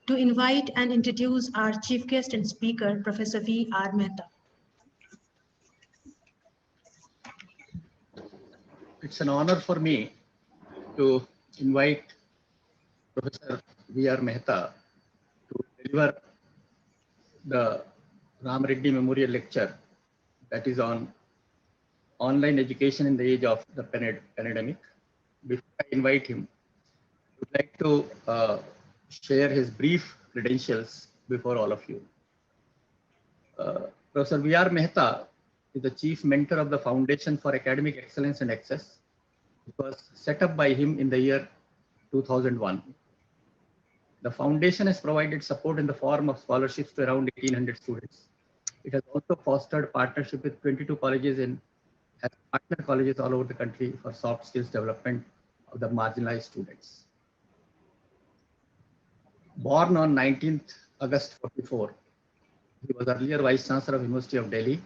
to invite and introduce our Chief Guest and Speaker, Professor V.R. Mehta. It's an honor for me to invite Professor V.R. Mehta to deliver the Ram Reddy Memorial Lecture that is on online education in the age of the pandemic. Before I invite him, I would like to share his brief credentials before all of you. Professor V.R. Mehta is the chief mentor of the Foundation for Academic Excellence and Access. It was set up by him in the year 2001. The foundation has provided support in the form of scholarships to around 1,800 students. It has also fostered partnership with 22 colleges and has partner colleges all over the country for soft skills development of the marginalized students. Born on 19th August 44, he was earlier Vice Chancellor of University of Delhi.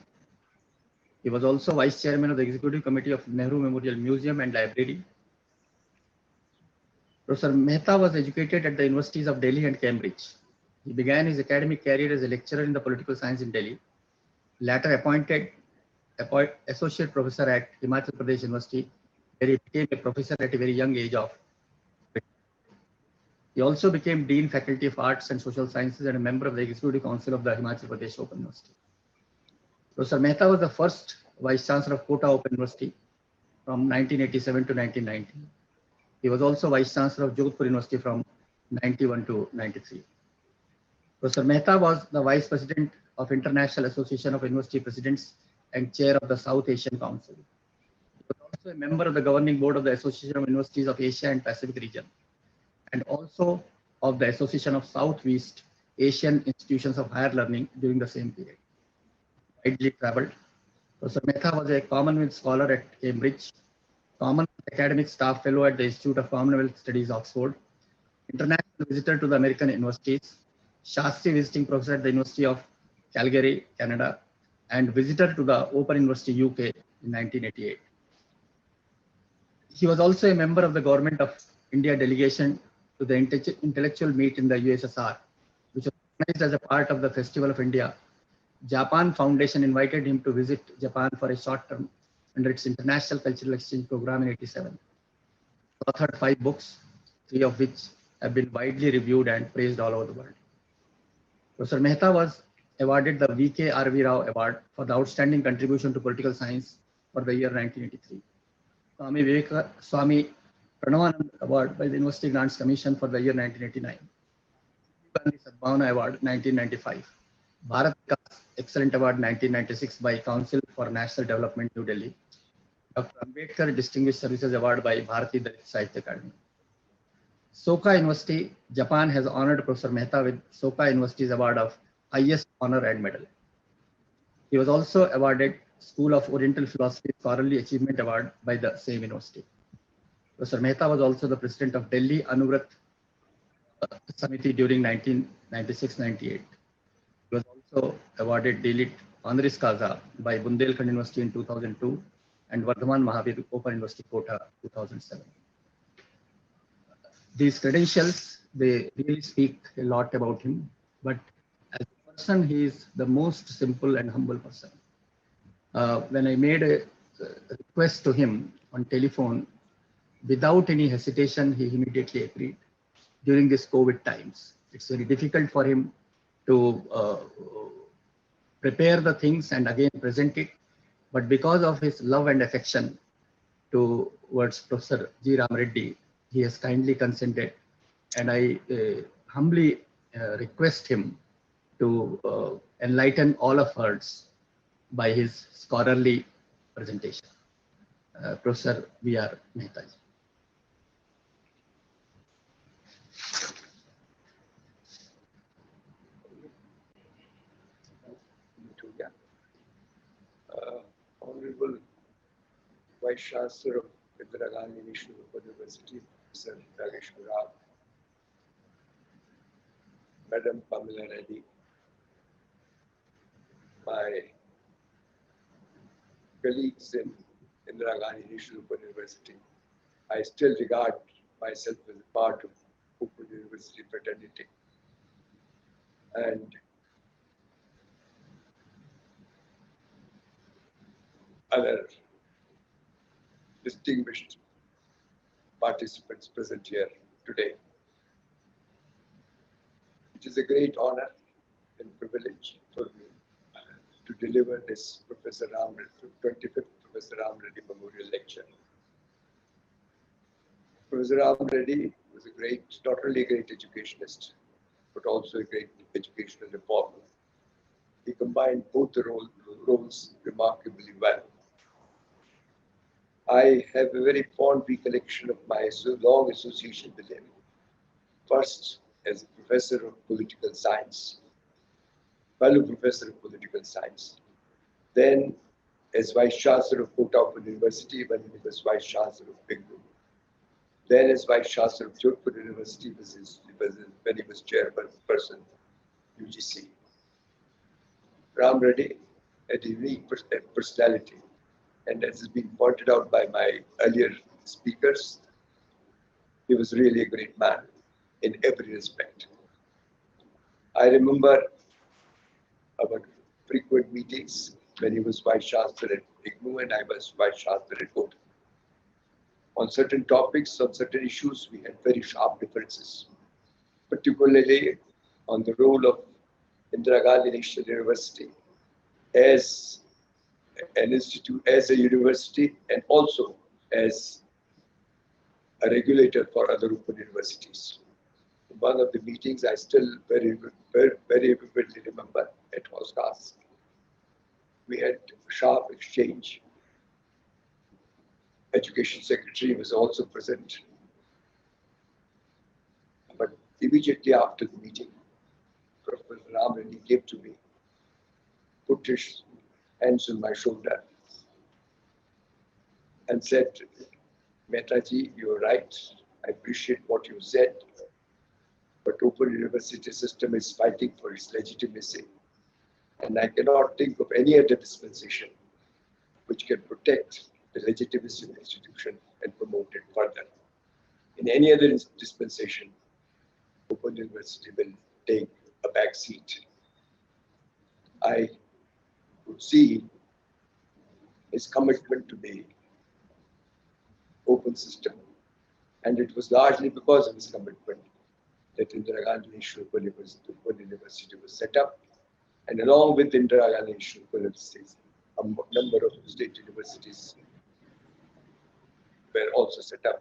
He was also Vice Chairman of the Executive Committee of Nehru Memorial Museum and Library. Professor Mehta was educated at the Universities of Delhi and Cambridge. He began his academic career as a lecturer in the political science in Delhi, later appointed associate professor at Himachal Pradesh University, where he became a professor at a very young age of. He also became Dean Faculty of Arts and Social Sciences and a member of the Executive Council of the Himachal Pradesh Open University. Professor Mehta was the first Vice Chancellor of Kota Open University from 1987 to 1990. He was also Vice Chancellor of Jodhpur University from 91 to 93. Professor Mehta was the Vice President of International Association of University Presidents and Chair of the South Asian Council. He was also a member of the Governing Board of the Association of Universities of Asia and Pacific Region, and also of the Association of Southeast Asian Institutions of Higher Learning during the same period. Widely traveled, Professor Mehta was a Commonwealth Scholar at Cambridge, Commonwealth Academic Staff Fellow at the Institute of Commonwealth Studies, Oxford, International Visitor to the American Universities, Shastri Visiting Professor at the University of Calgary, Canada, and Visitor to the Open University, UK in 1988. He was also a member of the Government of India delegation to the Intellectual Meet in the USSR, which was organized as a part of the Festival of India. Japan Foundation invited him to visit Japan for a short term under its International Cultural Exchange Program in 1987. He authored 5 books, 3 of which have been widely reviewed and praised all over the world. Professor Mehta was awarded the V.K. R.V. Rao Award for the outstanding contribution to political science for the year 1983. Swami Pranavanand Award by the University Grants Commission for the year 1989. Gandhi Sadbhavana Award 1995. Bharat Vikas Excellent Award 1996 by Council for National Development, New Delhi. Dr. Ambedkar Distinguished Services Award by Bharati Dalit Sahitya Academy. Soka University, Japan has honored Professor Mehta with Soka University's award of highest honor and medal. He was also awarded School of Oriental Philosophy Scholarly Achievement Award by the same university. Professor Mehta was also the president of Delhi Anuvrat Samiti during 1996-98. He was also awarded D.Litt Honoris Causa by Bundelkhand University in 2002 and Vardhaman Mahavir Open University, Kota, 2007. These credentials, they really speak a lot about him, but as a person, he is the most simple and humble person. When I made a request to him on telephone, without any hesitation, he immediately agreed. During this COVID times, it's very difficult for him to prepare the things and again present it. But because of his love and affection towards Professor G. Ram Reddy, he has kindly consented, and I humbly request him to enlighten all of us by his scholarly presentation. Professor V.R. Mehta. Honorable Vice Chancellor of Indira Gandhi National Open University, Sir Ragesh Rao, Madam Pamela Reddy, my colleagues in Indira Gandhi National Open University, I still regard myself as a part of Open University fraternity. And other distinguished participants present here today. It is a great honor and privilege for me to deliver this 25th Professor Ram Reddy Memorial Lecture. Professor Ram Reddy was a great, not only a great educationist, but also a great educational reformer. He combined both the roles remarkably well. I have a very fond recollection of my long association with him. First, as a professor of political science, fellow professor of political science. Then, as Vice Chancellor of Kota Open University when he was Vice Chancellor of IGNOU. Then, as Vice Chancellor of Jodhpur University when he was Chairperson, UGC. Ram Reddy had a unique personality, and as has been pointed out by my earlier speakers, he was really a great man in every respect. I remember our frequent meetings when he was Vice Chancellor at IGNOU and I was Vice Chancellor at Kota. On certain topics, on certain issues, we had very sharp differences, particularly on the role of Indira Gandhi National University as an institute, as a university, and also as a regulator for other open universities. In one of the meetings, I still very vividly remember at Hoskas, we had a sharp exchange. Education Secretary was also present. But immediately after the meeting, Professor Ram Reddy came to me, put his hands on my shoulder, and said, Mehtaji, you're right. I appreciate what you said, but Open University system is fighting for its legitimacy. And I cannot think of any other dispensation which can protect the legitimacy of the institution and promote it further. In any other dispensation, Open University will take a back seat. I would see his commitment to the open system, and it was largely because of his commitment that Indira Gandhi National Open University was set up, and along with Indira Gandhi National Open University, a number of state universities were also set up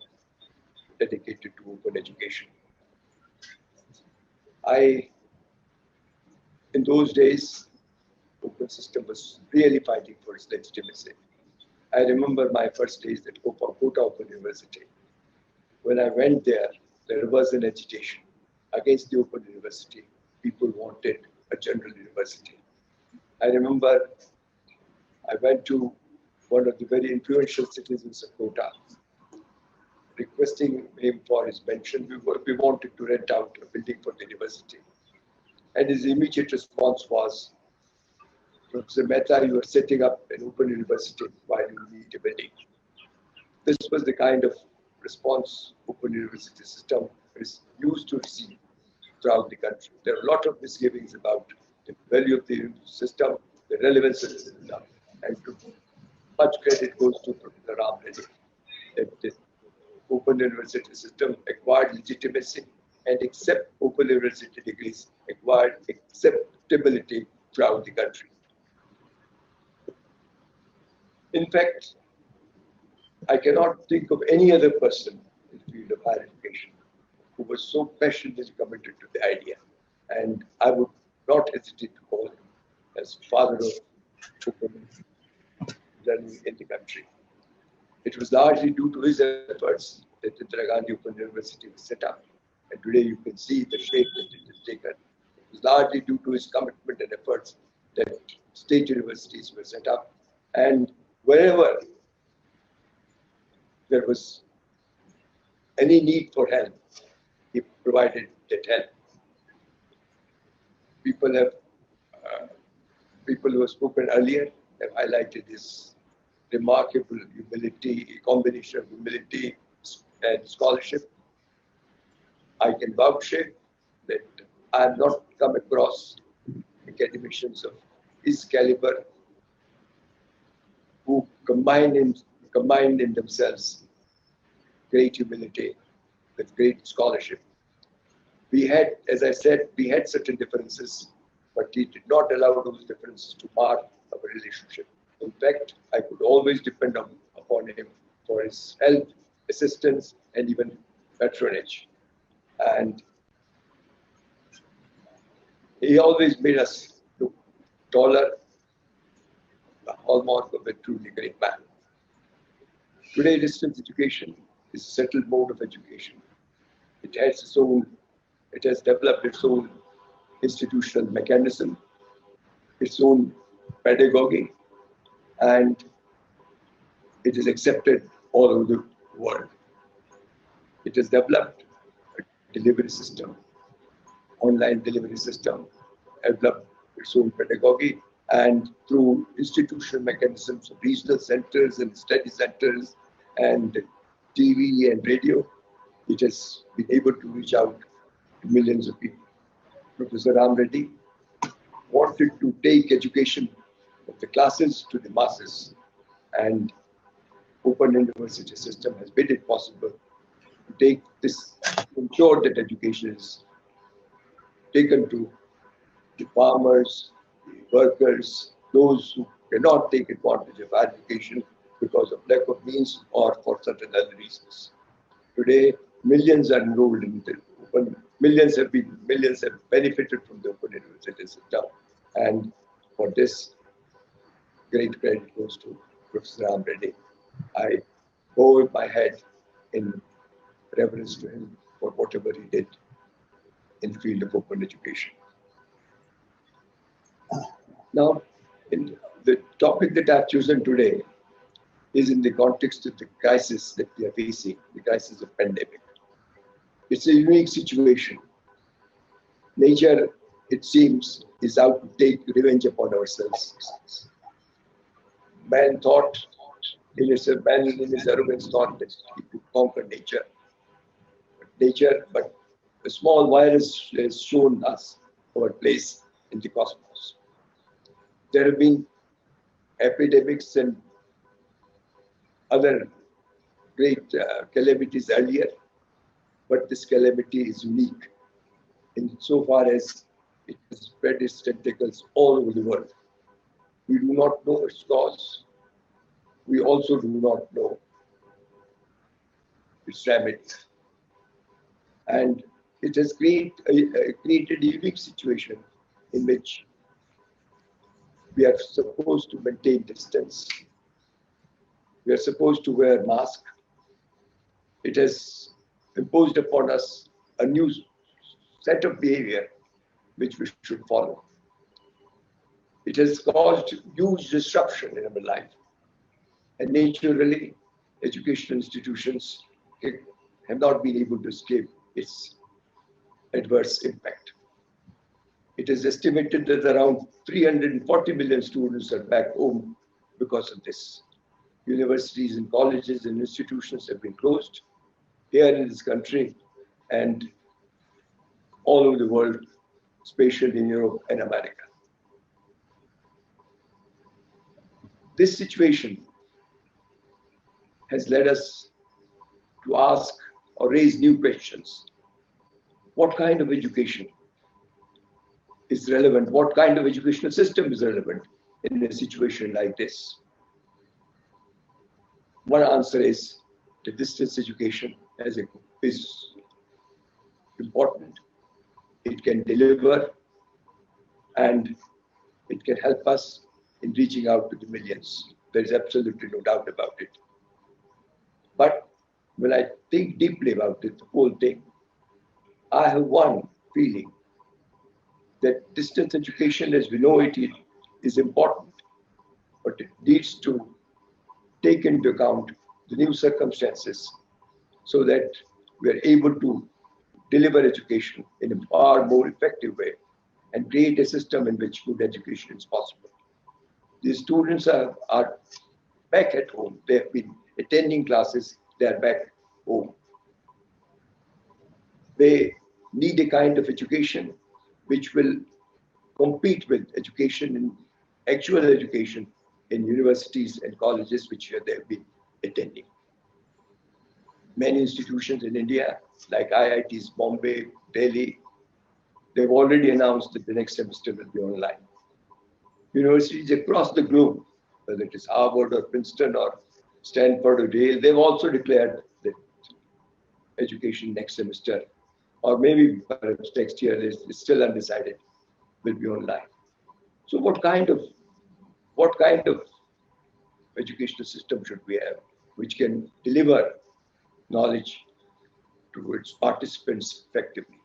dedicated to open education. In those days, open system was really fighting for its legitimacy. I remember my first days at Kota Open University. When I went there, there was an agitation against the Open University. People wanted a general university. I remember I went to one of the very influential citizens of Kota, requesting him for his mention. We wanted to rent out a building for the university. And his immediate response was, Professor Mehta, you are setting up an open university while you need a building. This was the kind of response open university system is used to receive throughout the country. There are a lot of misgivings about the value of the system, the relevance of the system, and much credit goes to Professor Ram Reddy that the open university system acquired legitimacy and accept open university degrees acquired acceptability throughout the country. In fact, I cannot think of any other person in the field of higher education who was so passionately committed to the idea. And I would not hesitate to call him as father of open learning in the country. It was largely due to his efforts that Indira Gandhi Open University was set up. And today you can see the shape that it has taken. It was largely due to his commitment and efforts that state universities were set up. And wherever there was any need for help, he provided that help. People who have spoken earlier have highlighted his remarkable humility, a combination of humility and scholarship. I can vouch that I have not come across academicians of his caliber who combined in themselves great humility with great scholarship. We had, as I said, we had certain differences, but he did not allow those differences to mar our relationship. In fact, I could always depend upon him for his help, assistance, and even patronage. And he always made us look taller, the hallmark of a truly great man. Today, distance education is a settled mode of education. It has developed its own institutional mechanism, its own pedagogy, and it is accepted all over the world. It has developed a delivery system, online delivery system, developed its own pedagogy, and through institutional mechanisms of regional centers and study centers and TV and radio, it has been able to reach out to millions of people. Professor Ram Reddy wanted to take education of the classes to the masses, and open university system has made it possible to take this, ensure that education is taken to the farmers, the workers, those who cannot take advantage of education because of lack of means or for certain other reasons. Today, millions are enrolled in the open. Millions have benefited from the open university system, and for this, great credit goes to Professor Ram Reddy. I bow my head in reverence to him for whatever he did in the field of open education. Now, the topic that I've chosen today is in the context of the crisis that we are facing, the crisis of pandemic. It's a unique situation. Nature, it seems, is out to take revenge upon ourselves. Man in his arrogance thought that he could conquer nature. But a small virus has shown us our place in the cosmos. There have been epidemics and other great calamities earlier, but this calamity is unique insofar as it has spread its tentacles all over the world. We do not know its cause. We also do not know its remedy. And it has created a unique situation in which we are supposed to maintain distance. We are supposed to wear masks. It has imposed upon us a new set of behavior which we should follow. It has caused huge disruption in our life. And naturally, educational institutions have not been able to escape its adverse impact. It is estimated that around 340 million students are back home because of this. Universities and colleges and institutions have been closed here in this country and all over the world, especially in Europe and America. This situation has led us to ask or raise new questions. What kind of education is relevant? What kind of educational system is relevant in a situation like this? One answer is that distance education is important. It can deliver and it can help us in reaching out to the millions. There is absolutely no doubt about it. But when I think deeply about it, the whole thing, I have one feeling that distance education as we know it is important, but it needs to take into account the new circumstances so that we are able to deliver education in a far more effective way and create a system in which good education is possible. These students are back at home. They have been attending classes, they are back home. They need a kind of education which will compete with education in actual education in universities and colleges which they have been attending. Many institutions in India, like IITs, Bombay, Delhi, they've already announced that the next semester will be online. Universities across the globe, whether it is Harvard or Princeton or Stanford or Yale, they've also declared that education next semester, or maybe perhaps next year, is still undecided, will be online. So what kind of educational system should we have which can deliver knowledge to its participants effectively?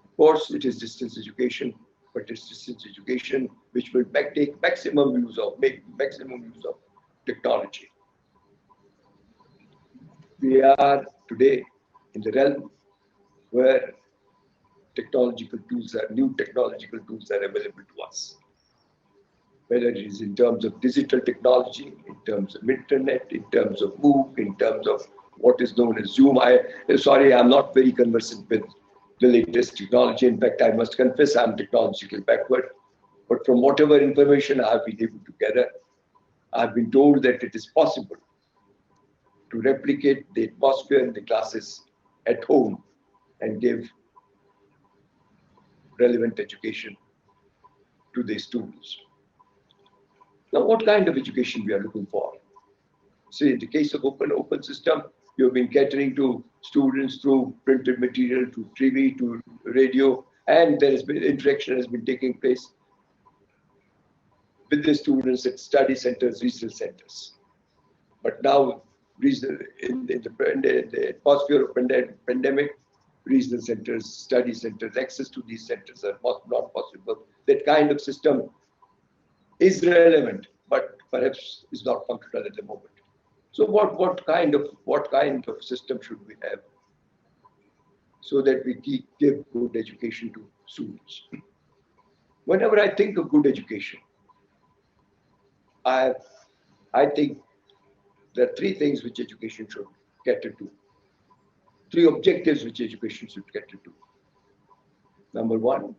Of course, it is distance education, but it's distance education which will make maximum use of technology. We are today in the realm where new technological tools are available to us. Whether it is in terms of digital technology, in terms of internet, in terms of MOOC, in terms of what is known as Zoom. I'm not very conversant with the latest technology. In fact, I must confess I'm technologically backward. But from whatever information I have been able to gather, I've been told that it is possible to replicate the atmosphere in the classes at home and give relevant education to the students. Now, what kind of education we are looking for? See, in the case of open system, you have been catering to students through printed material, to TV, to radio, and there has been interaction has been taking place with the students at study centers, research centers. But now, in the atmosphere of pandemic, regional centers, study centers, access to these centers are not possible. That kind of system is relevant, but perhaps is not functional at the moment. So what kind of system should we have so that we give good education to students? Whenever I think of good education, I think there are three things which education should cater to. Three objectives which education should cater to. Number one,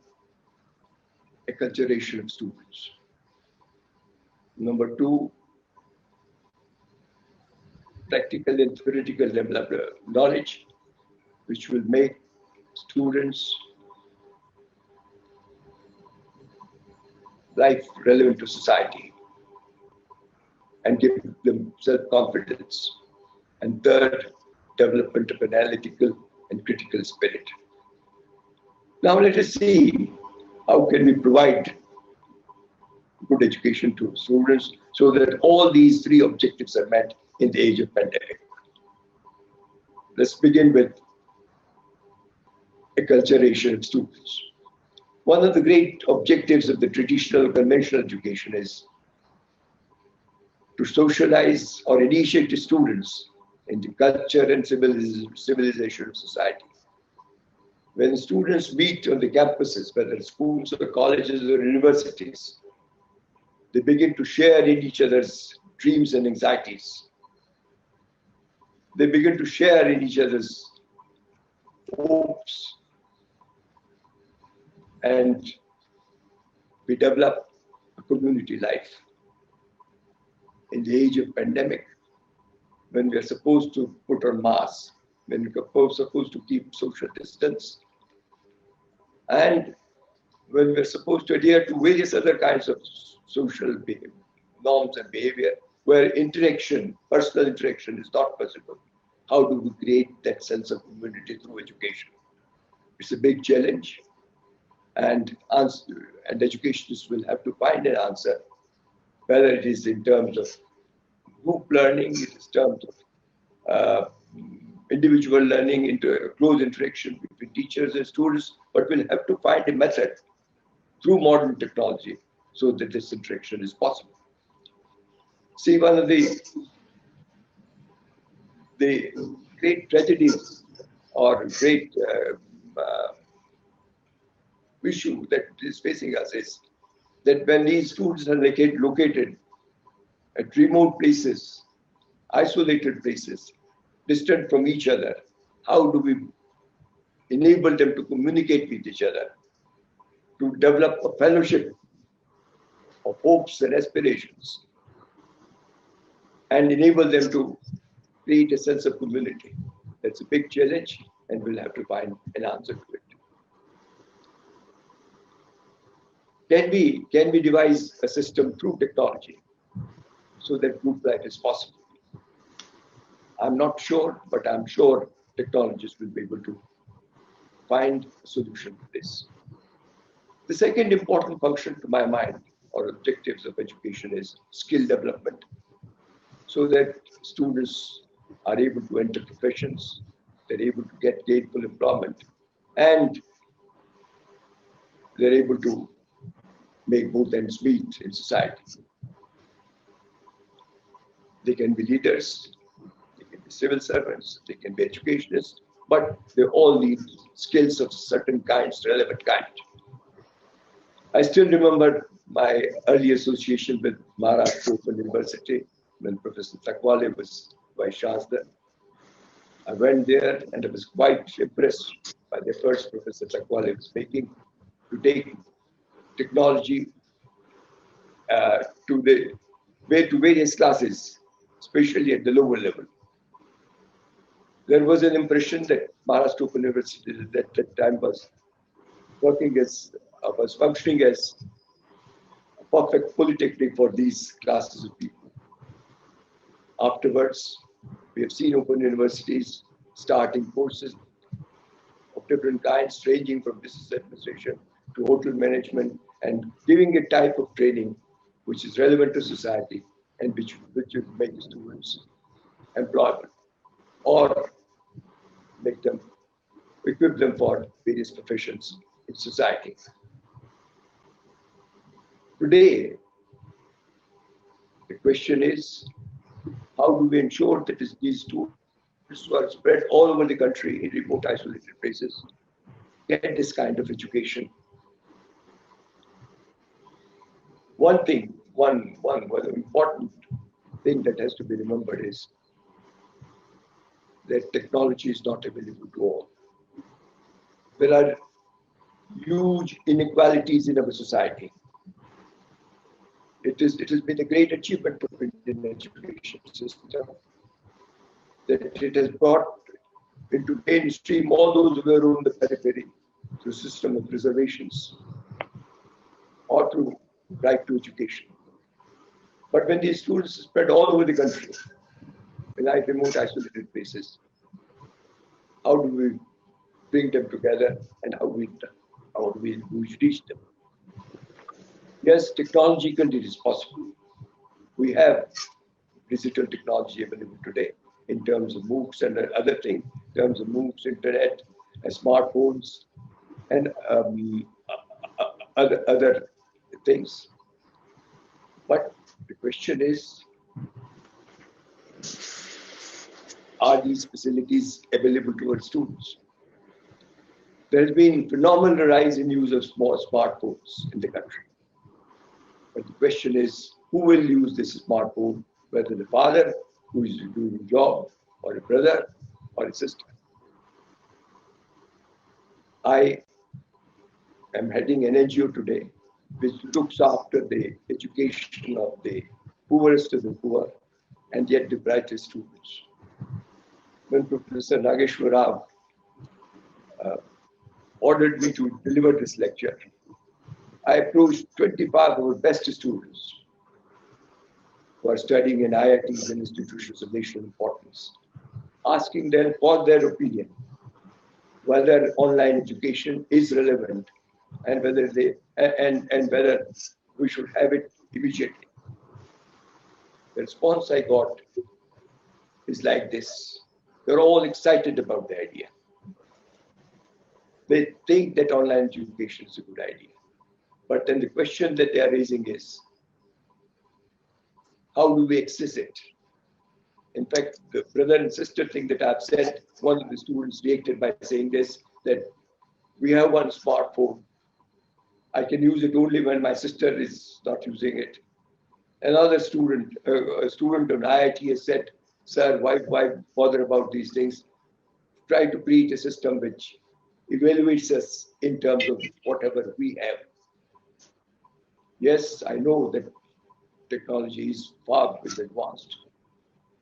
acculturation of students. Number two, practical and theoretical knowledge, which will make students' life relevant to society and give them self-confidence. And third, development of analytical and critical spirit. Now let us see how can we provide good education to students so that all these three objectives are met in the age of pandemic. Let's begin with acculturation of students. One of the great objectives of the traditional conventional education is to socialize or initiate students in the culture and civilization of society. When students meet on the campuses, whether schools or colleges or universities, they begin to share in each other's dreams and anxieties. They begin to share in each other's hopes. And we develop a community life. In the age of pandemic, when we are supposed to put on masks, when we are supposed to keep social distance, and when we are supposed to adhere to various other kinds of social norms and behavior, where interaction, personal interaction is not possible, how do we create that sense of community through education? It's a big challenge, and educationists will have to find an answer, whether it is in terms of group learning, in terms of individual learning, into a close interaction between teachers and students, but we'll have to find a method through modern technology so that this interaction is possible. See, one of the great tragedies or great issue that is facing us is that when these students are located at remote places, isolated places, distant from each other, how do we enable them to communicate with each other, to develop a fellowship of hopes and aspirations, and enable them to create a sense of community? That's a big challenge, and we'll have to find an answer to it. Can we devise a system through technology so that group life is possible? I'm not sure, but I'm sure technologists will be able to find a solution to this. The second important function, to my mind, or objectives of education, is skill development, so that students are able to enter professions, they're able to get gainful employment, and they're able to make both ends meet in society. They can be leaders, they can be civil servants, they can be educationists, but they all need skills of certain kinds, relevant kind. I still remember my early association with Maharashtra Open University when Professor Takwale was Vice Chancellor. I went there and I was quite impressed by the efforts Professor Takwale was making to take technology to various classes, especially at the lower level. There was an impression that Maharashtra Open University at that time was functioning as a perfect polytechnic for these classes of people. Afterwards, we have seen open universities starting courses of different kinds, ranging from business administration to hotel management, and giving a type of training which is relevant to society and which would make students employable or equip them for various professions in society. Today, the question is, how do we ensure that these students who are spread all over the country in remote isolated places get this kind of education? One important thing that has to be remembered is that technology is not available to all. There are huge inequalities in our society. It has been a great achievement of Indian education system that it has brought into mainstream all those who were on the periphery through system of reservations or through right to education. But when these students are spread all over the country, in remote isolated places, how do we bring them together and how do we reach them? Yes, technologically it is possible. We have digital technology available today in terms of MOOCs and other things, in terms of MOOCs, internet, and smartphones, and other things. But the question is, are these facilities available to our students? There has been phenomenal rise in use of smartphones in the country. But the question is, who will use this smartphone, whether the father who is doing a job, or a brother, or a sister? I am heading an NGO today which looks after the education of the poorest of the poor and yet the brightest students. When Professor Nageshwar Rao ordered me to deliver this lecture, I approached 25 of our best students who are studying in IITs and institutions of national importance, asking them for their opinion whether online education is relevant and whether whether we should have it immediately. The response I got is like this. They're all excited about the idea. They think that online education is a good idea. But then the question that they are raising is, how do we access it? In fact, the brother and sister thing that I've said, one of the students reacted by saying this, that we have one smartphone. I can use it only when my sister is not using it. Another student, a student of IIT has said, sir, why bother about these things? Try to create a system which evaluates us in terms of whatever we have. Yes, I know that technology is far advanced.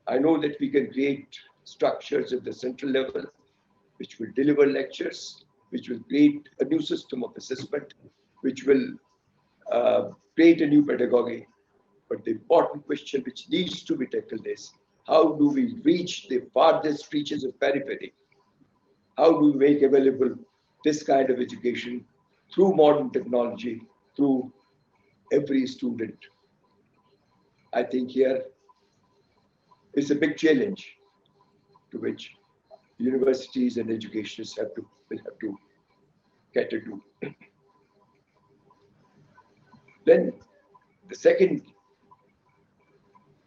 I know that we can create structures at the central level which will deliver lectures, which will create a new system of assessment, which will create a new pedagogy. But the important question which needs to be tackled is, how do we reach the farthest reaches of periphery? How do we make available this kind of education through modern technology, through every student? I think here is a big challenge to which universities and educationists will have to cater to. Then the second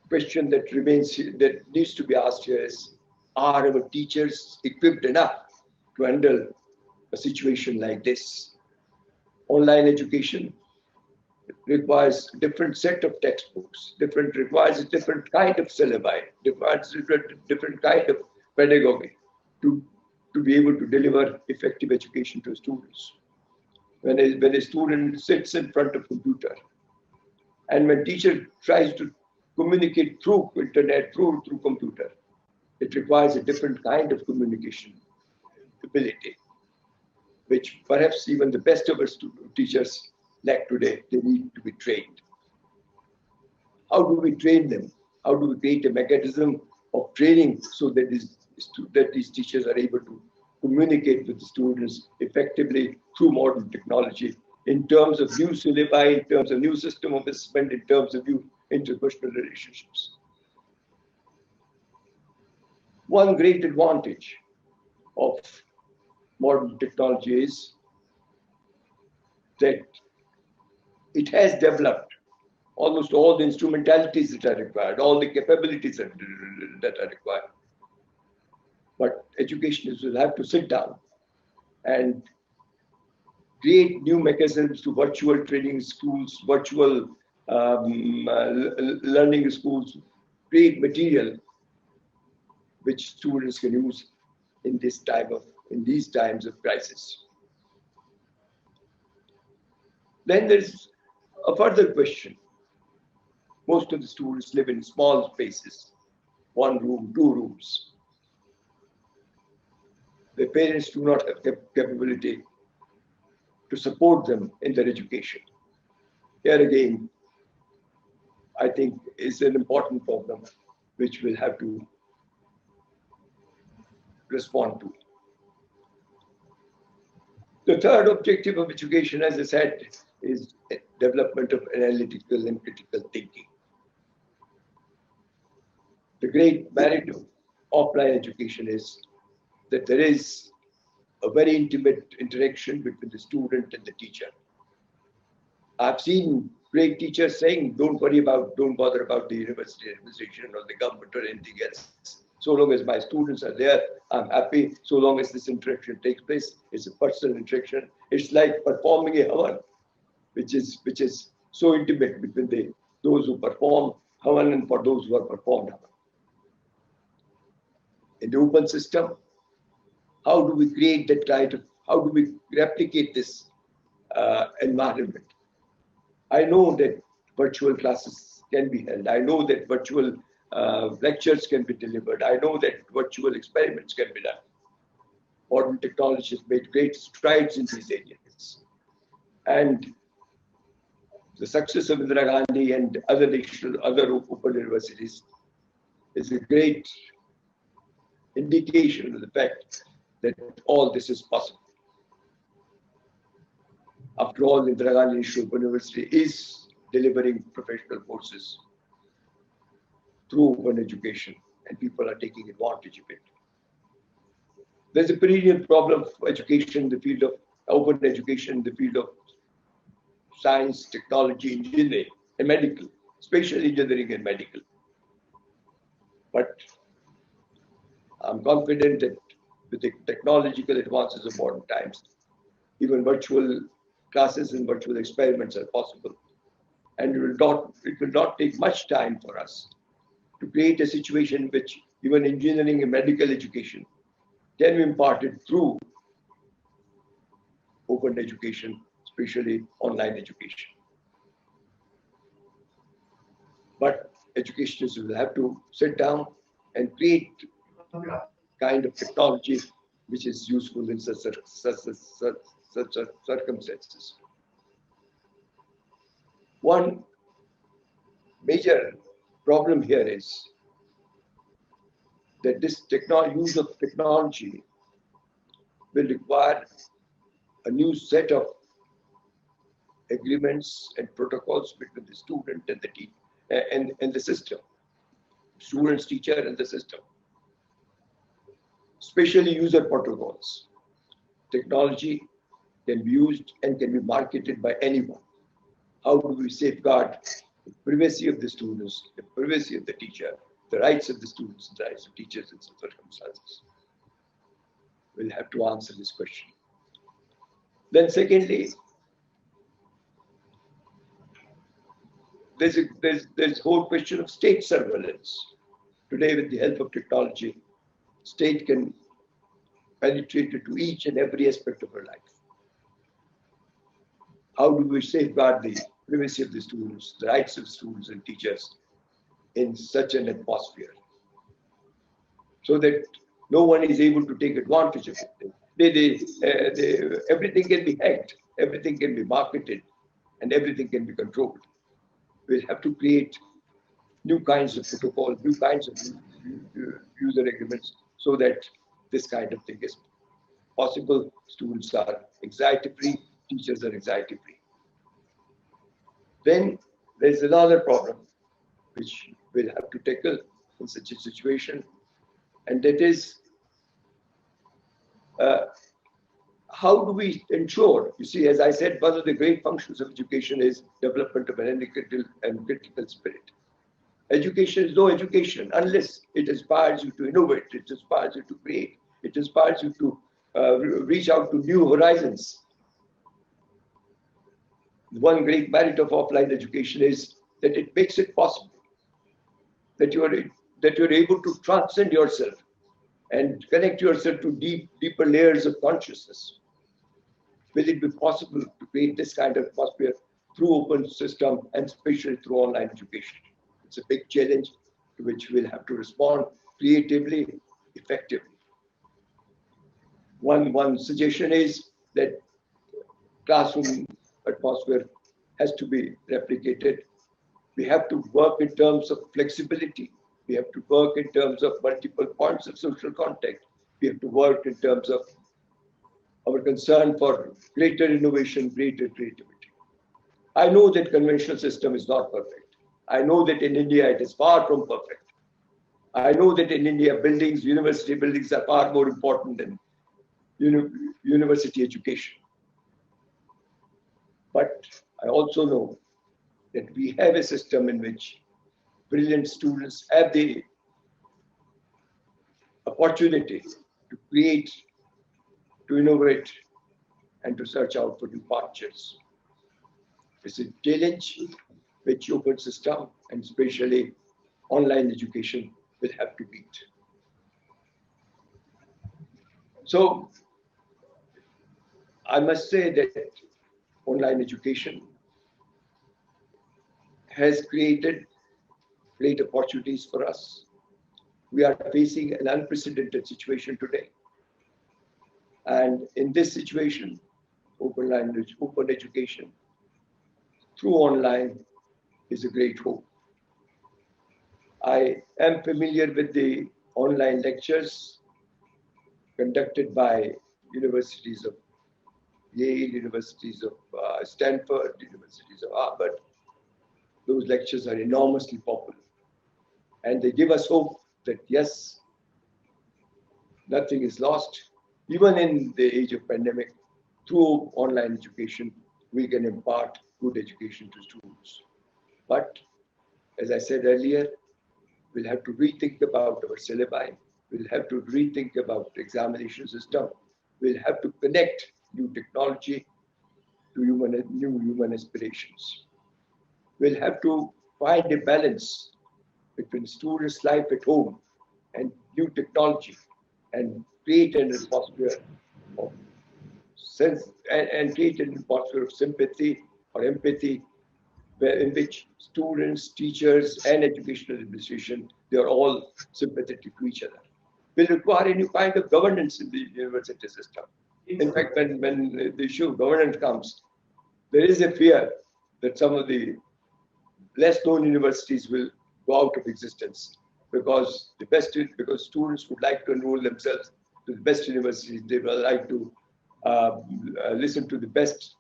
question that needs to be asked here is, are our teachers equipped enough to handle a situation like this? Online education requires a different set of textbooks, requires a different kind of syllabi, requires a different kind of pedagogy to be able to deliver effective education to students. When a student sits in front of a computer, and when teacher tries to communicate through internet, through computer, it requires a different kind of communication ability, which perhaps even the best of our teachers lack today. They need to be trained. How do we train them? How do we create a mechanism of training so that these teachers are able to communicate with the students effectively through modern technology in terms of new syllabi, in terms of new system of assessment, in terms of new interpersonal relationships? One great advantage of modern technology is that it has developed almost all the instrumentalities that are required, all the capabilities that are required. But educationists will have to sit down and create new mechanisms to virtual training schools, virtual learning schools, create material which students can use in these times of crisis. Then there's a further question. Most of the students live in small spaces, 1 room, 2 rooms. Their parents do not have the capability to support them in their education. Here again, I think is an important problem which we'll have to respond to. The third objective of education, as I said, is development of analytical and critical thinking. The great merit of offline education is that there is a very intimate interaction between the student and the teacher. I've seen great teachers saying, don't bother about the university administration or the government or anything else. So long as my students are there, I'm happy. So long as this interaction takes place, it's a personal interaction. It's like performing a havan, which is so intimate between those who perform havan and for those who are performed havan. In the open system, how do we create that kind of, how do we replicate this environment? I know that virtual classes can be held. I know that virtual lectures can be delivered. I know that virtual experiments can be done. Modern technology has made great strides in these areas. And the success of Indira Gandhi and other open universities is a great indication of the fact that all this is possible. After all, Indira Gandhi National Open University is delivering professional courses through open education, and people are taking advantage of it. There's a perennial problem of education in the field of open education, in the field of science, technology, engineering, and medical, especially engineering and medical. But I'm confident that with the technological advances of modern times, even virtual classes and virtual experiments are possible. And it will not take much time for us to create a situation in which even engineering and medical education can be imparted through open education, especially online education. But educationists will have to sit down and create kind of technology which is useful in such circumstances. One major problem here is that this use of technology will require a new set of agreements and protocols between the student and the team and the system, students, teacher, and the system. Especially user protocols. Technology can be used and can be marketed by anyone. How do we safeguard the privacy of the students, the privacy of the teacher, the rights of the students, the rights of teachers in some circumstances? We'll have to answer this question. Then secondly, there's a whole question of state surveillance. Today, with the help of technology, state can penetrate into each and every aspect of our life. How do we safeguard the privacy of the students, the rights of students and teachers in such an atmosphere, so that no one is able to take advantage of it? Everything can be hacked, everything can be marketed, and everything can be controlled. We'll have to create new kinds of protocols, new kinds of user agreements, so that this kind of thing is possible. Students are anxiety-free, teachers are anxiety-free. Then there's another problem which we'll have to tackle in such a situation, and that is how do we ensure, you see, as I said, one of the great functions of education is development of an analytical and critical spirit. Education is no education unless it inspires you to innovate, it inspires you to create, it inspires you to reach out to new horizons. One great merit of offline education is that it makes it possible that you're able to transcend yourself and connect yourself to deeper layers of consciousness. Will it be possible to create this kind of atmosphere through open system and especially through online education? It's a big challenge to which we'll have to respond creatively, effectively. One suggestion is that classroom atmosphere has to be replicated. We have to work in terms of flexibility. We have to work in terms of multiple points of social contact. We have to work in terms of our concern for greater innovation, greater creativity. I know that conventional system is not perfect. I know that in India it is far from perfect. I know that in India buildings, university buildings are far more important than university education. But I also know that we have a system in which brilliant students have the opportunity to create, to innovate, and to search out for new partners. It's a challenge which open system and especially online education will have to beat. So I must say that online education has created great opportunities for us. We are facing an unprecedented situation today. And in this situation, open education through online is a great hope. I am familiar with the online lectures conducted by universities of Yale, universities of Stanford, universities of Harvard. Those lectures are enormously popular. And they give us hope that yes, nothing is lost. Even in the age of pandemic, through online education, we can impart good education to students. But as I said earlier, we'll have to rethink about our syllabi. We'll have to rethink about the examination system. We'll have to connect new technology to new human aspirations. We'll have to find a balance between students' life at home and new technology and create an atmosphere of sense and create an atmosphere of sympathy or empathy in which students, teachers, and educational administration, they are all sympathetic to each other. Will require a new kind of governance in the university system. In fact, when the issue of governance comes, there is a fear that some of the less known universities will go out of existence because students would like to enroll themselves to the best universities. They would like to listen to the best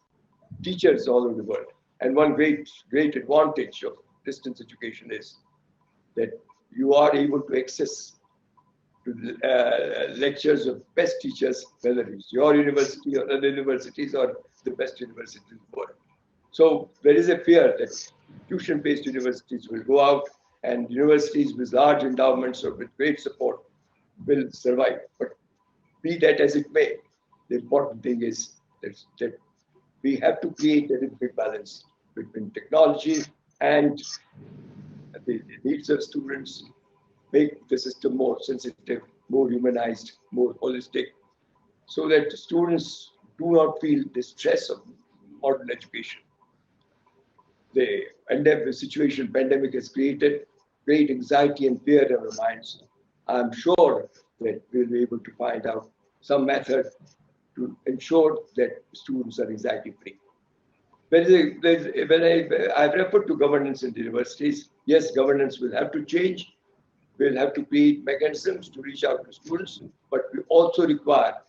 teachers all over the world. And one great advantage of distance education is that you are able to access to the lectures of best teachers, whether it's your university or other universities or the best universities in the world. So there is a fear that tuition-based universities will go out and universities with large endowments or with great support will survive. But be that as it may, the important thing is that we have to create a big balance between technology and the needs of students, make the system more sensitive, more humanized, more holistic, so that students do not feel the stress of modern education. The pandemic situation, pandemic has created great anxiety and fear in our minds. I'm sure that we'll be able to find out some method to ensure that students are anxiety-free. I've referred to governance in the universities. Yes, governance will have to change. We'll have to create mechanisms to reach out to students, but we also require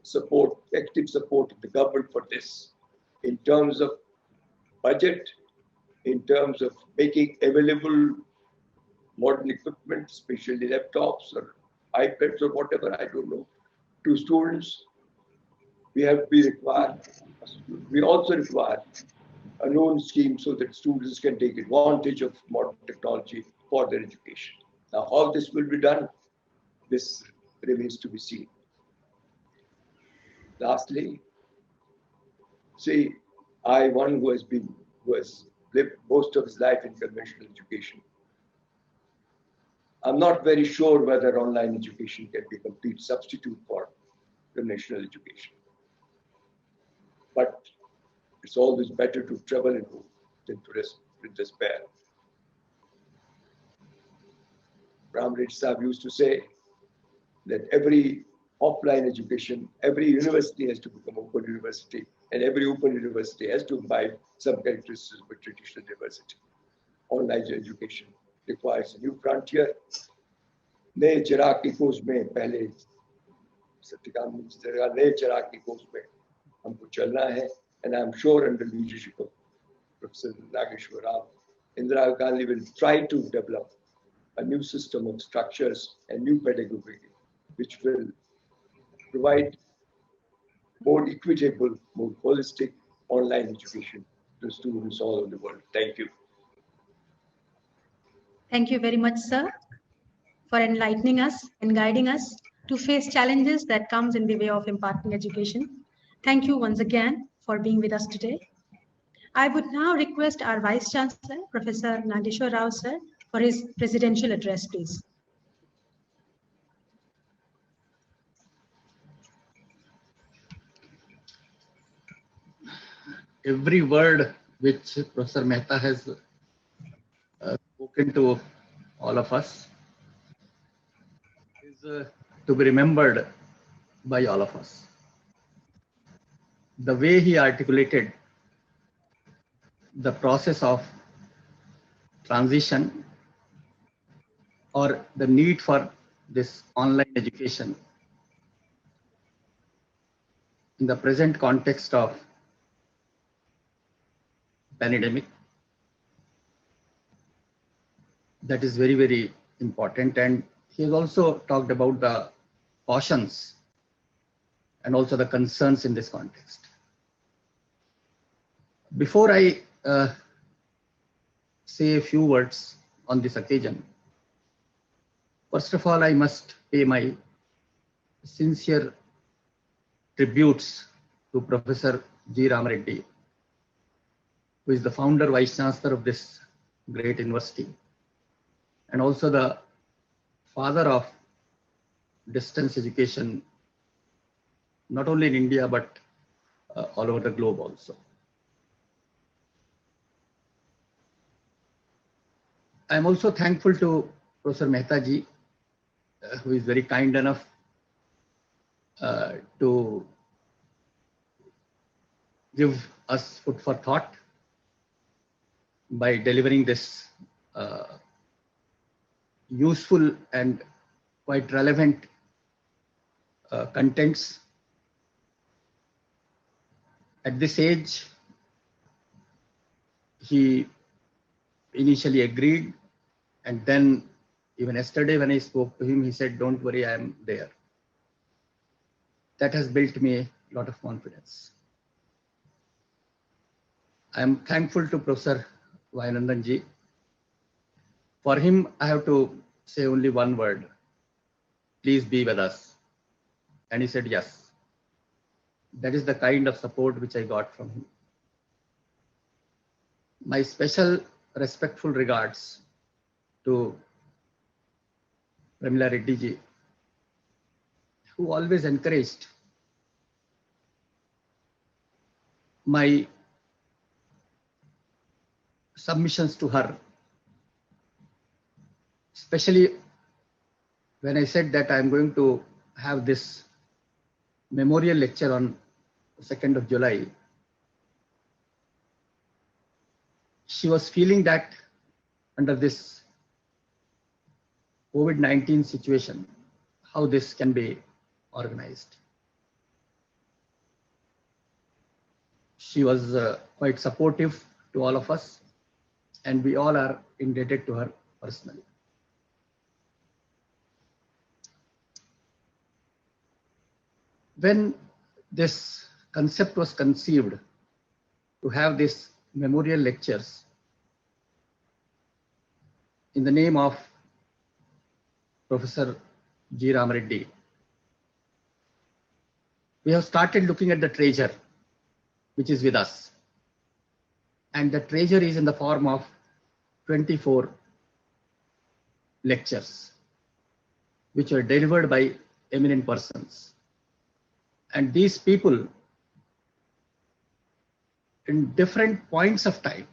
support, active support of the government for this, in terms of budget, in terms of making available modern equipment, especially laptops or iPads or whatever, I don't know, to students. We also require a loan scheme so that students can take advantage of modern technology for their education. Now, how this will be done, this remains to be seen. Lastly, see, one who has lived most of his life in conventional education. I'm not very sure whether online education can be a complete substitute for conventional education. But it's always better to travel in hope than to despair. Ram Reddy Sahib used to say that every offline education, every university has to become open university, and every open university has to imbibe some characteristics of a traditional university. Online education requires a new frontier. नए चिराग की खोज में पहले नए चिराग की खोज में हमको चलना है, and I'm sure under the leadership of Professor Nageshwar Rao, Indira Gandhi will try to develop a new system of structures and new pedagogy, which will provide more equitable, more holistic online education to students all over the world. Thank you. Thank you very much, sir. for enlightening us and guiding us to face challenges that comes in the way of imparting education. Thank you once again for being with us today. I would now request our Vice Chancellor, Professor Nandeshwar Rao sir, for his presidential address, please. Every word which Professor Mehta has spoken to all of us is to be remembered by all of us. The way he articulated the process of transition or the need for this online education in the present context of pandemic, that is very, very important. And he has also talked about the cautions and also the concerns in this context. Before I say a few words on this occasion, first of all, I must pay my sincere tributes to Professor G. Ram Reddy, who is the founder, Vice Chancellor of this great university, and also the father of distance education, not only in India, but all over the globe also. I am also thankful to Professor Mehta ji, who is very kind enough to give us food for thought by delivering this useful and quite relevant contents. At this age, he initially agreed, and then even yesterday when I spoke to him, he said, "Don't worry, I am there." That has built me a lot of confidence. I am thankful to Professor Vayanandan ji. For him, I have to say only one word: please be with us. And he said yes. That is the kind of support which I got from him. My special respectful regards to Pramila Reddy ji, who always encouraged my submissions to her, especially when I said that I am going to have this memorial lecture on 2nd of July. She was feeling that under this COVID-19 situation, how this can be organized. She was quite supportive to all of us, and we all are indebted to her personally. When this concept was conceived to have these memorial lectures in the name of Professor G. Ram Reddy, we have started looking at the treasure which is with us. And the treasure is in the form of 24 lectures, which were delivered by eminent persons. And these people, in different points of time,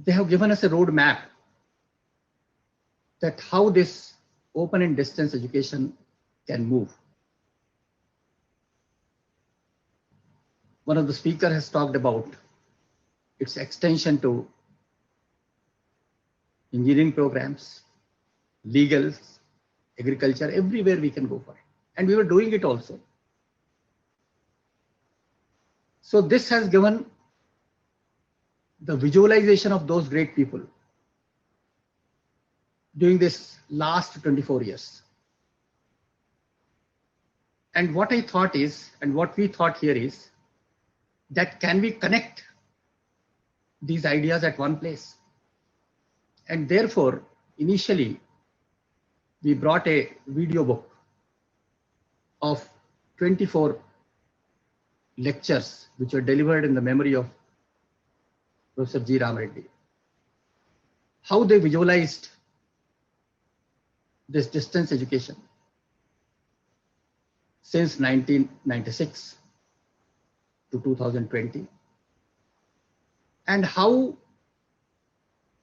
they have given us a roadmap that how this open and distance education can move. One of the speakers has talked about its extension to engineering programs, legals, agriculture, everywhere we can go for it. And we were doing it also. So this has given the visualization of those great people during this last 24 years. And what I thought is, and what we thought here is, that can we connect these ideas at one place? And therefore, initially we brought a video book of 24 lectures which were delivered in the memory of Professor G. Ram Reddy. How they visualized this distance education since 1996 to 2020, and how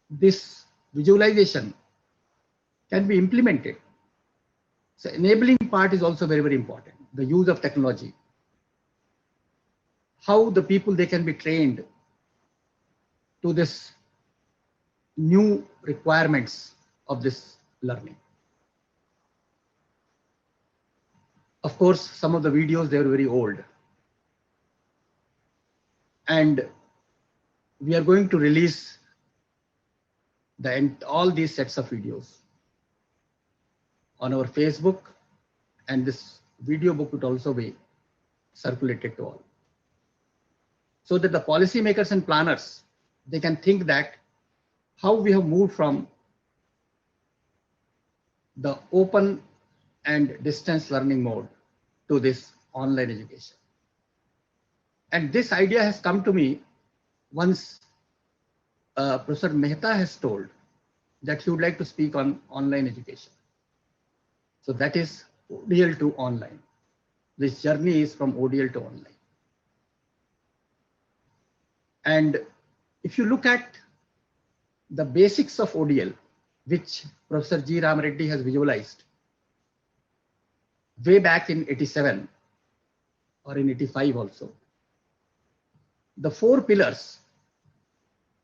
this visualization can be implemented. So enabling part is also very, very important. The use of technology, how the people, they can be trained to this new requirements of this learning. Of course, some of the videos, they are very old, and we are going to release all these sets of videos on our Facebook, and this video book would also be circulated to all, so that the policymakers and planners, they can think that how we have moved from the open and distance learning mode to this online education. And this idea has come to me once Professor Mehta has told that he would like to speak on online education. So that is ODL to online. This journey is from ODL to online. And if you look at the basics of ODL, which Professor G. Ram Reddy has visualized way back in 87 or in 85 also, the 4 pillars,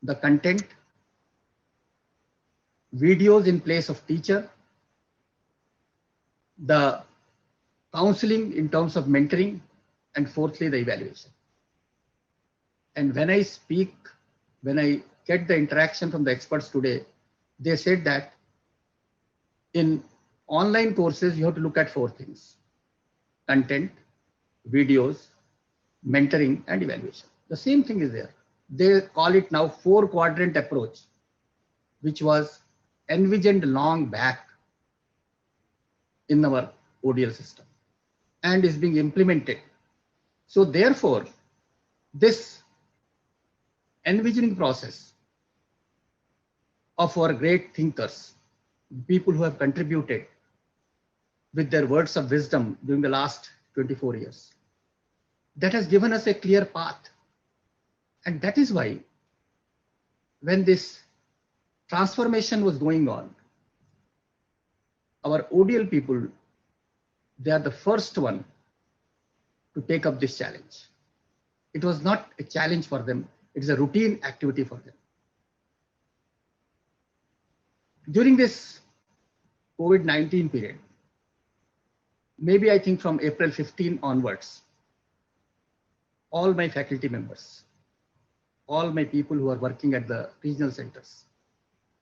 the content, videos in place of teacher, the counseling in terms of mentoring, and fourthly, the evaluation. And when I speak, when I get the interaction from the experts today, they said that in online courses, you have to look at 4 things: content, videos, mentoring, and evaluation. The same thing is there. They call it now 4-quadrant approach, which was envisioned long back in our ODL system and is being implemented. So therefore, this envisioning process of our great thinkers, people who have contributed with their words of wisdom during the last 24 years, that has given us a clear path. And that is why when this transformation was going on, our ODL people, they are the first one to take up this challenge. It was not a challenge for them. It is a routine activity for them. During this COVID-19 period, maybe I think from April 15 onwards, all my faculty members, all my people who are working at the regional centers,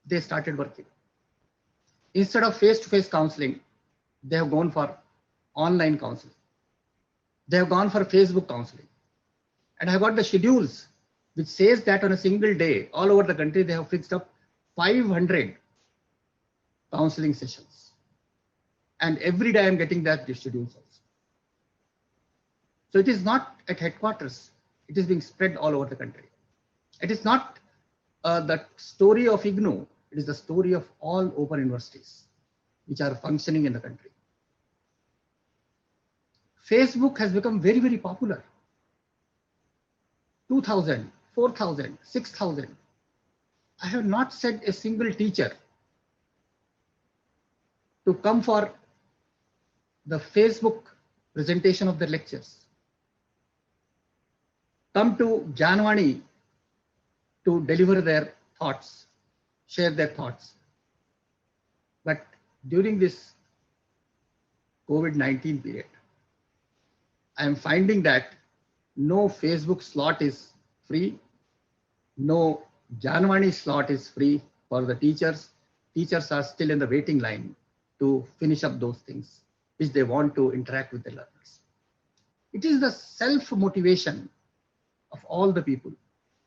they started working. Instead of face-to-face counseling, they have gone for online counseling. They have gone for Facebook counseling. And I got the schedules which says that on a single day, all over the country, they have fixed up 500 counseling sessions. And every day I'm getting that schedules also. So it is not at headquarters. It is being spread all over the country. It is not the story of IGNOU. It is the story of all open universities which are functioning in the country. Facebook has become very, very popular. 2,000, 4,000, 6,000. I have not said a single teacher to come for the Facebook presentation of their lectures. Come to Janwani to deliver their thoughts, share their thoughts. But during this COVID-19 period, I am finding that no Facebook slot is free, no Janwani slot is free for the teachers. Teachers are still in the waiting line to finish up those things which they want to interact with the learners. It is the self-motivation of all the people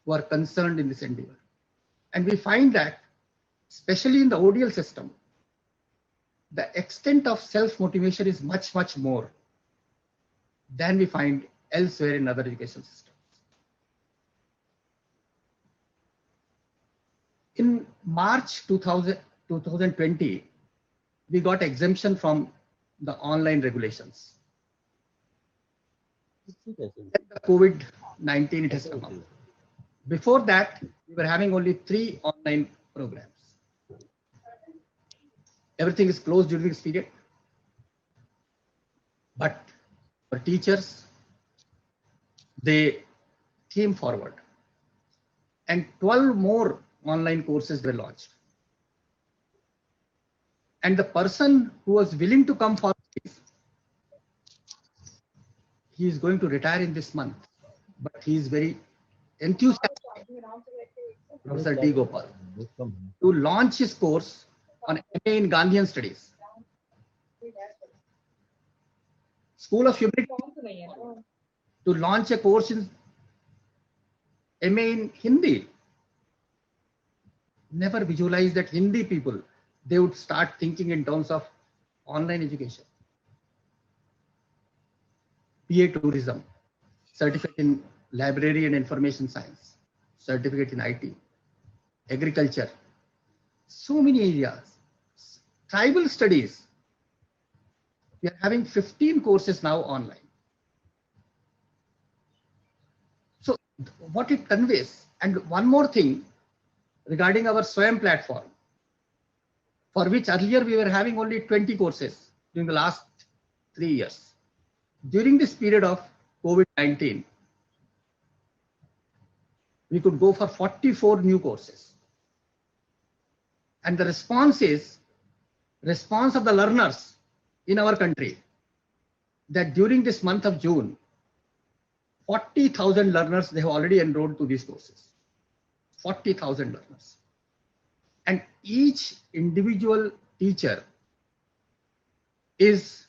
who are concerned in this endeavor. And we find that especially in the ODL system, the extent of self-motivation is much, much more than we find elsewhere in other education systems. In March 2020, we got exemption from the online regulations. Then the COVID-19, it has come up. Before that, we were having only 3 online programs. Everything is closed during this period. But for teachers, they came forward and 12 more online courses were launched. And the person who was willing to come forward, he is going to retire in this month, but he is very enthusiastic, Professor D. Gopal, to launch his course on MA in Gandhian Studies. School of Humility to launch a course in MA in Hindi. Never visualized that Hindi people, they would start thinking in terms of online education. PA Tourism, certificate in Library and Information Science, certificate in IT, Agriculture, so many areas. Tribal Studies, we are having 15 courses now online. So what it conveys, and one more thing regarding our Swayam platform, for which earlier we were having only 20 courses during the last 3 years. During this period of COVID-19, we could go for 44 new courses. And the response of the learners in our country, that during this month of June, 40,000 learners, they have already enrolled to these courses. 40,000 learners. And each individual teacher is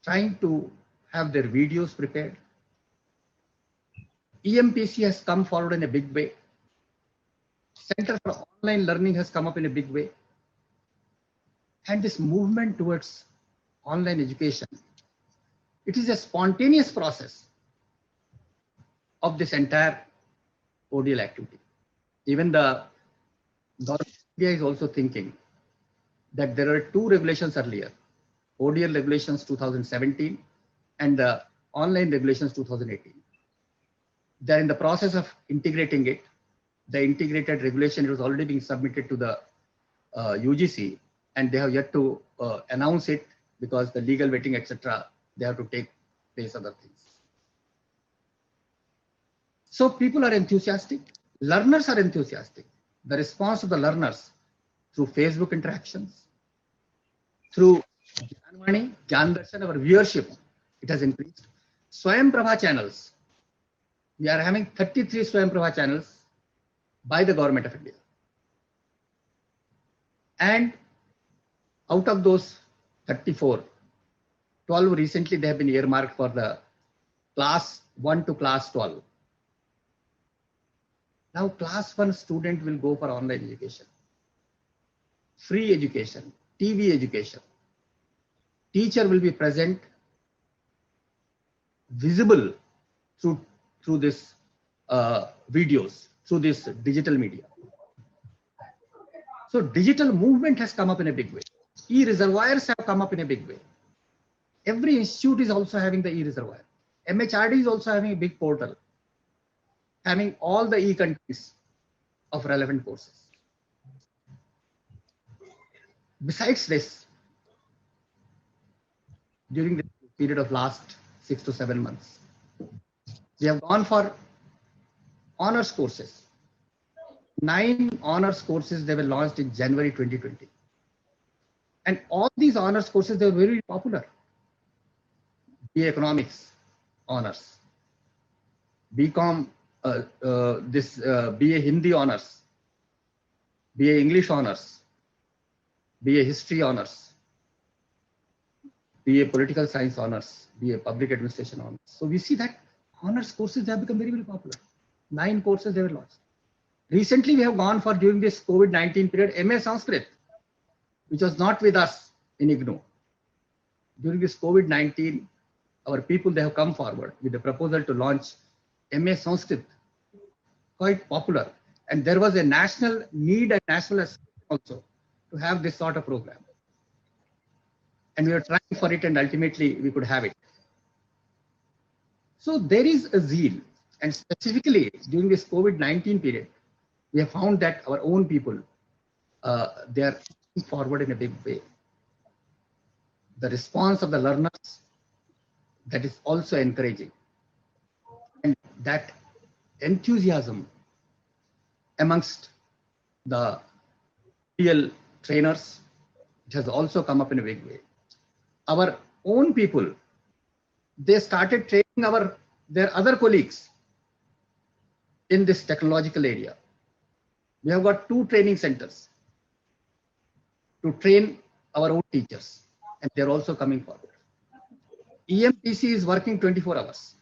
trying to have their videos prepared. EMPC has come forward in a big way. Center for Online Learning has come up in a big way. And this movement towards online education, it is a spontaneous process of this entire ODL activity. Even the government of India is also thinking that there are 2 regulations earlier, ODL regulations 2017 and the online regulations 2018. They're in the process of integrating it. The integrated regulation was already being submitted to the UGC, and they have yet to announce it because the legal vetting, etc., they have to take place other things. So people are enthusiastic, learners are enthusiastic. The response of the learners through Facebook interactions, through Janvani, Gyan Darshan, our viewership, it has increased. Swayam Prabha channels, we are having 33 Swayam Prabha channels by the government of India. And out of those 34, 12 recently they have been earmarked for the class 1 to class 12. Now class 1 student will go for online education, free education, TV education. Teacher will be present, visible through this videos, through this digital media. So digital movement has come up in a big way. E-reservoirs have come up in a big way. Every institute is also having the e-reservoir. MHRD is also having a big portal, having all the e-contents of relevant courses. Besides this, during the period of last 6 to 7 months, we have gone for honors courses. 9 honors courses, they were launched in January 2020. And all these honors courses, they were very popular. BA Economics honors, BCom, BA Hindi honors, BA English honors, BA History honors, BA Political Science honors, BA Public Administration honors. So we see that honors courses, they have become very, very popular. 9 courses they were launched. Recently, we have gone for, during this COVID-19 period, MA Sanskrit, which was not with us in IGNOU. During this COVID-19, our people, they have come forward with the proposal to launch MA Sanskrit, quite popular. And there was a national need and national aspiration also to have this sort of program. And we were trying for it, and ultimately we could have it. So there is a zeal, and specifically during this COVID-19 period, we have found that our own people, they are moving forward in a big way. The response of the learners, that is also encouraging. And that enthusiasm amongst the real trainers, it has also come up in a big way. Our own people, they started training their other colleagues in this technological area. We have got 2 training centers to train our own teachers, and they're also coming forward. EMTC is working 24 hours.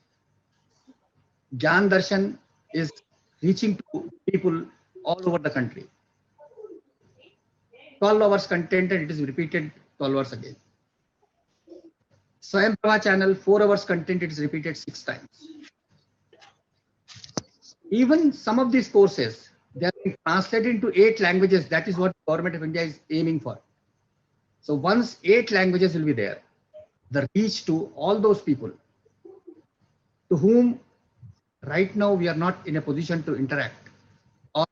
Gyan Darshan is reaching to people all over the country. 12 hours content, and it is repeated 12 hours again. Swayam Prabha channel, 4 hours content, it is repeated 6 times. Even some of these courses, they are being translated into 8 languages. That is what the government of India is aiming for. So once 8 languages will be there, the reach to all those people to whom right now we are not in a position to interact, or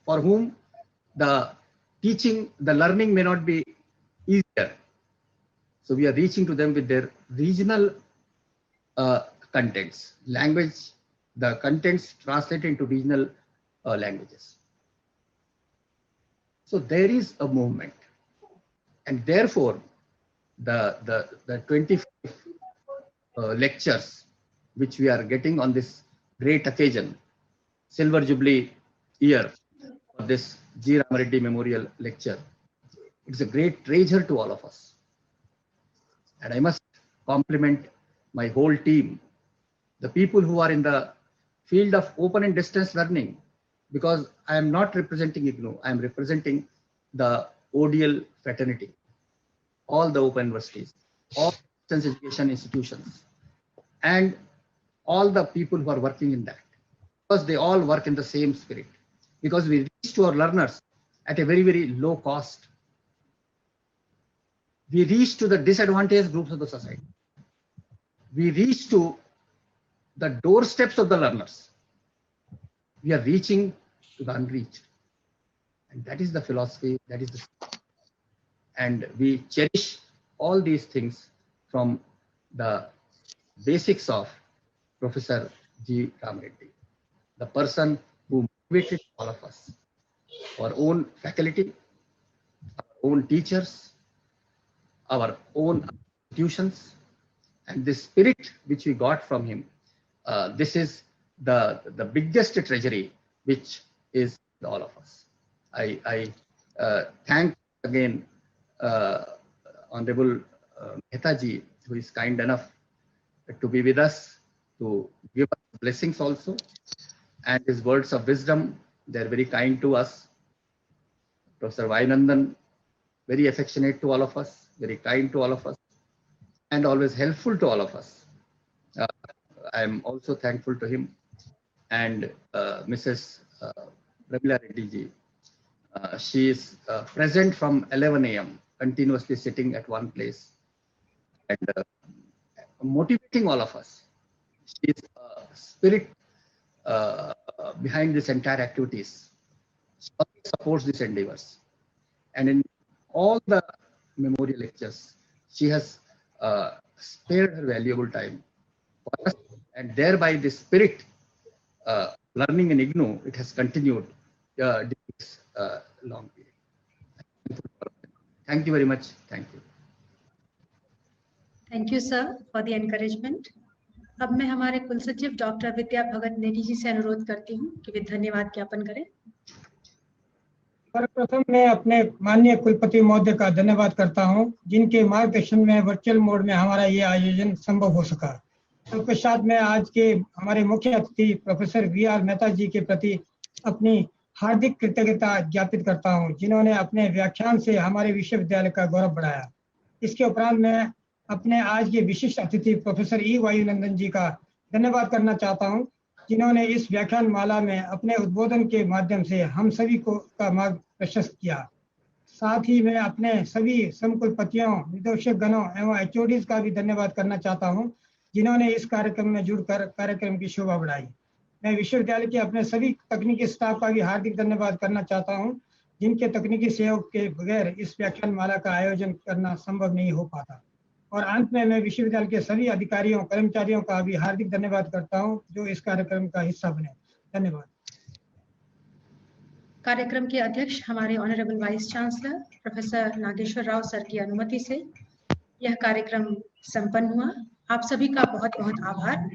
for whom the teaching, the learning may not be easier. So we are reaching to them with their regional contents, language, the contents translated into regional languages. So there is a movement, and therefore the 25 lectures which we are getting on this great occasion, Silver Jubilee year for this G. Ram Reddy Memorial Lecture, it's a great treasure to all of us. And I must compliment my whole team, the people who are in the field of open and distance learning, because I am not representing IGNOU, I am representing the ODL fraternity, all the open universities, all distance education institutions, and all the people who are working in that, because they all work in the same spirit, because we reach to our learners at a very, very low cost. We reach to the disadvantaged groups of the society. We reach to the doorsteps of the learners. We are reaching to the unreached. And that is the philosophy, that is the... And we cherish all these things from the basics of Professor G. Ram Reddy, the person who motivated all of us, our own faculty, our own teachers, our own institutions, and the spirit which we got from him. This is the biggest treasury which is all of us. I thank again Honorable Mehta ji, who is kind enough to be with us, to give us blessings also, and his words of wisdom. They are very kind to us. Professor Vainandan, very affectionate to all of us, very kind to all of us, and always helpful to all of us. I am also thankful to him. And Mrs. Ramila Reddy ji, she is present from 11 a.m., continuously sitting at one place and motivating all of us. She is a spirit behind this entire activities. She supports these endeavors. And in all the memorial lectures, she has spared her valuable time for us, and thereby the spirit learning in IGNOU, it has continued during this long period. Thank you very much. Thank you. Thank you, sir, for the encouragement. अब मैं हमारे कुलसचिव doctor विद्या भगत नेगी जी से अनुरोध करती हूँ कि वे धन्यवाद ज्ञापन करें। सर्वप्रथम मैं अपने माननीय कुलपति महोदय का धन्यवाद करता हूं, जिनके मार्गदर्शन में वर्चुअल मोड में हमारा ये आयोजन संभव हो सका। तत्पश्चात मैं आज के हमारे मुख्य अतिथि प्रोफेसर वी आर मेहता जी के प्रति अपनी हार्दिक कृतज्ञता ज्ञापित करता हूं, जिन्होंने अपने व्याख्यान से हमारे विश्वविद्यालय का गौरव बढ़ाया। इसके उपरांत मैं अपने आज के विशिष्ट अतिथि प्रोफेसर ई वायुनंदन जी का धन्यवाद करना चाहता हूं, जिन्होंने इस व्याख्यान माला में अपने उद्बोधन के माध्यम से हम सभी को का मार्ग प्रशस्त किया। साथ ही मैं अपने सभी समकुलपतियों, निदेशक गणों एवं एचओडीज का भी धन्यवाद करना चाहता हूं, जिन्होंने इस कार्यक्रम में जुड़कर कार्यक्रम की शोभा बढ़ाई। मैं विश्वविद्यालय के अपने सभी तकनीकी स्टाफ का भी हार्दिक धन्यवाद करना चाहता हूं, जिनके तकनीकी सहयोग के बगैर इस व्याख्यान माला का आयोजन करना संभव नहीं हो पाता। और अंत में मैं विश्वविद्यालय के सभी अधिकारियों, कर्मचारियों का भी हार्दिक धन्यवाद करता हूं, जो इस कार्यक्रम का हिस्सा बने। धन्यवाद। कार्यक्रम के अध्यक्ष हमारे honourable vice chancellor professor Nageshwar Rao sir की अनुमति से यह कार्यक्रम संपन्न हुआ। आप सभी का बहुत बहुत आभार।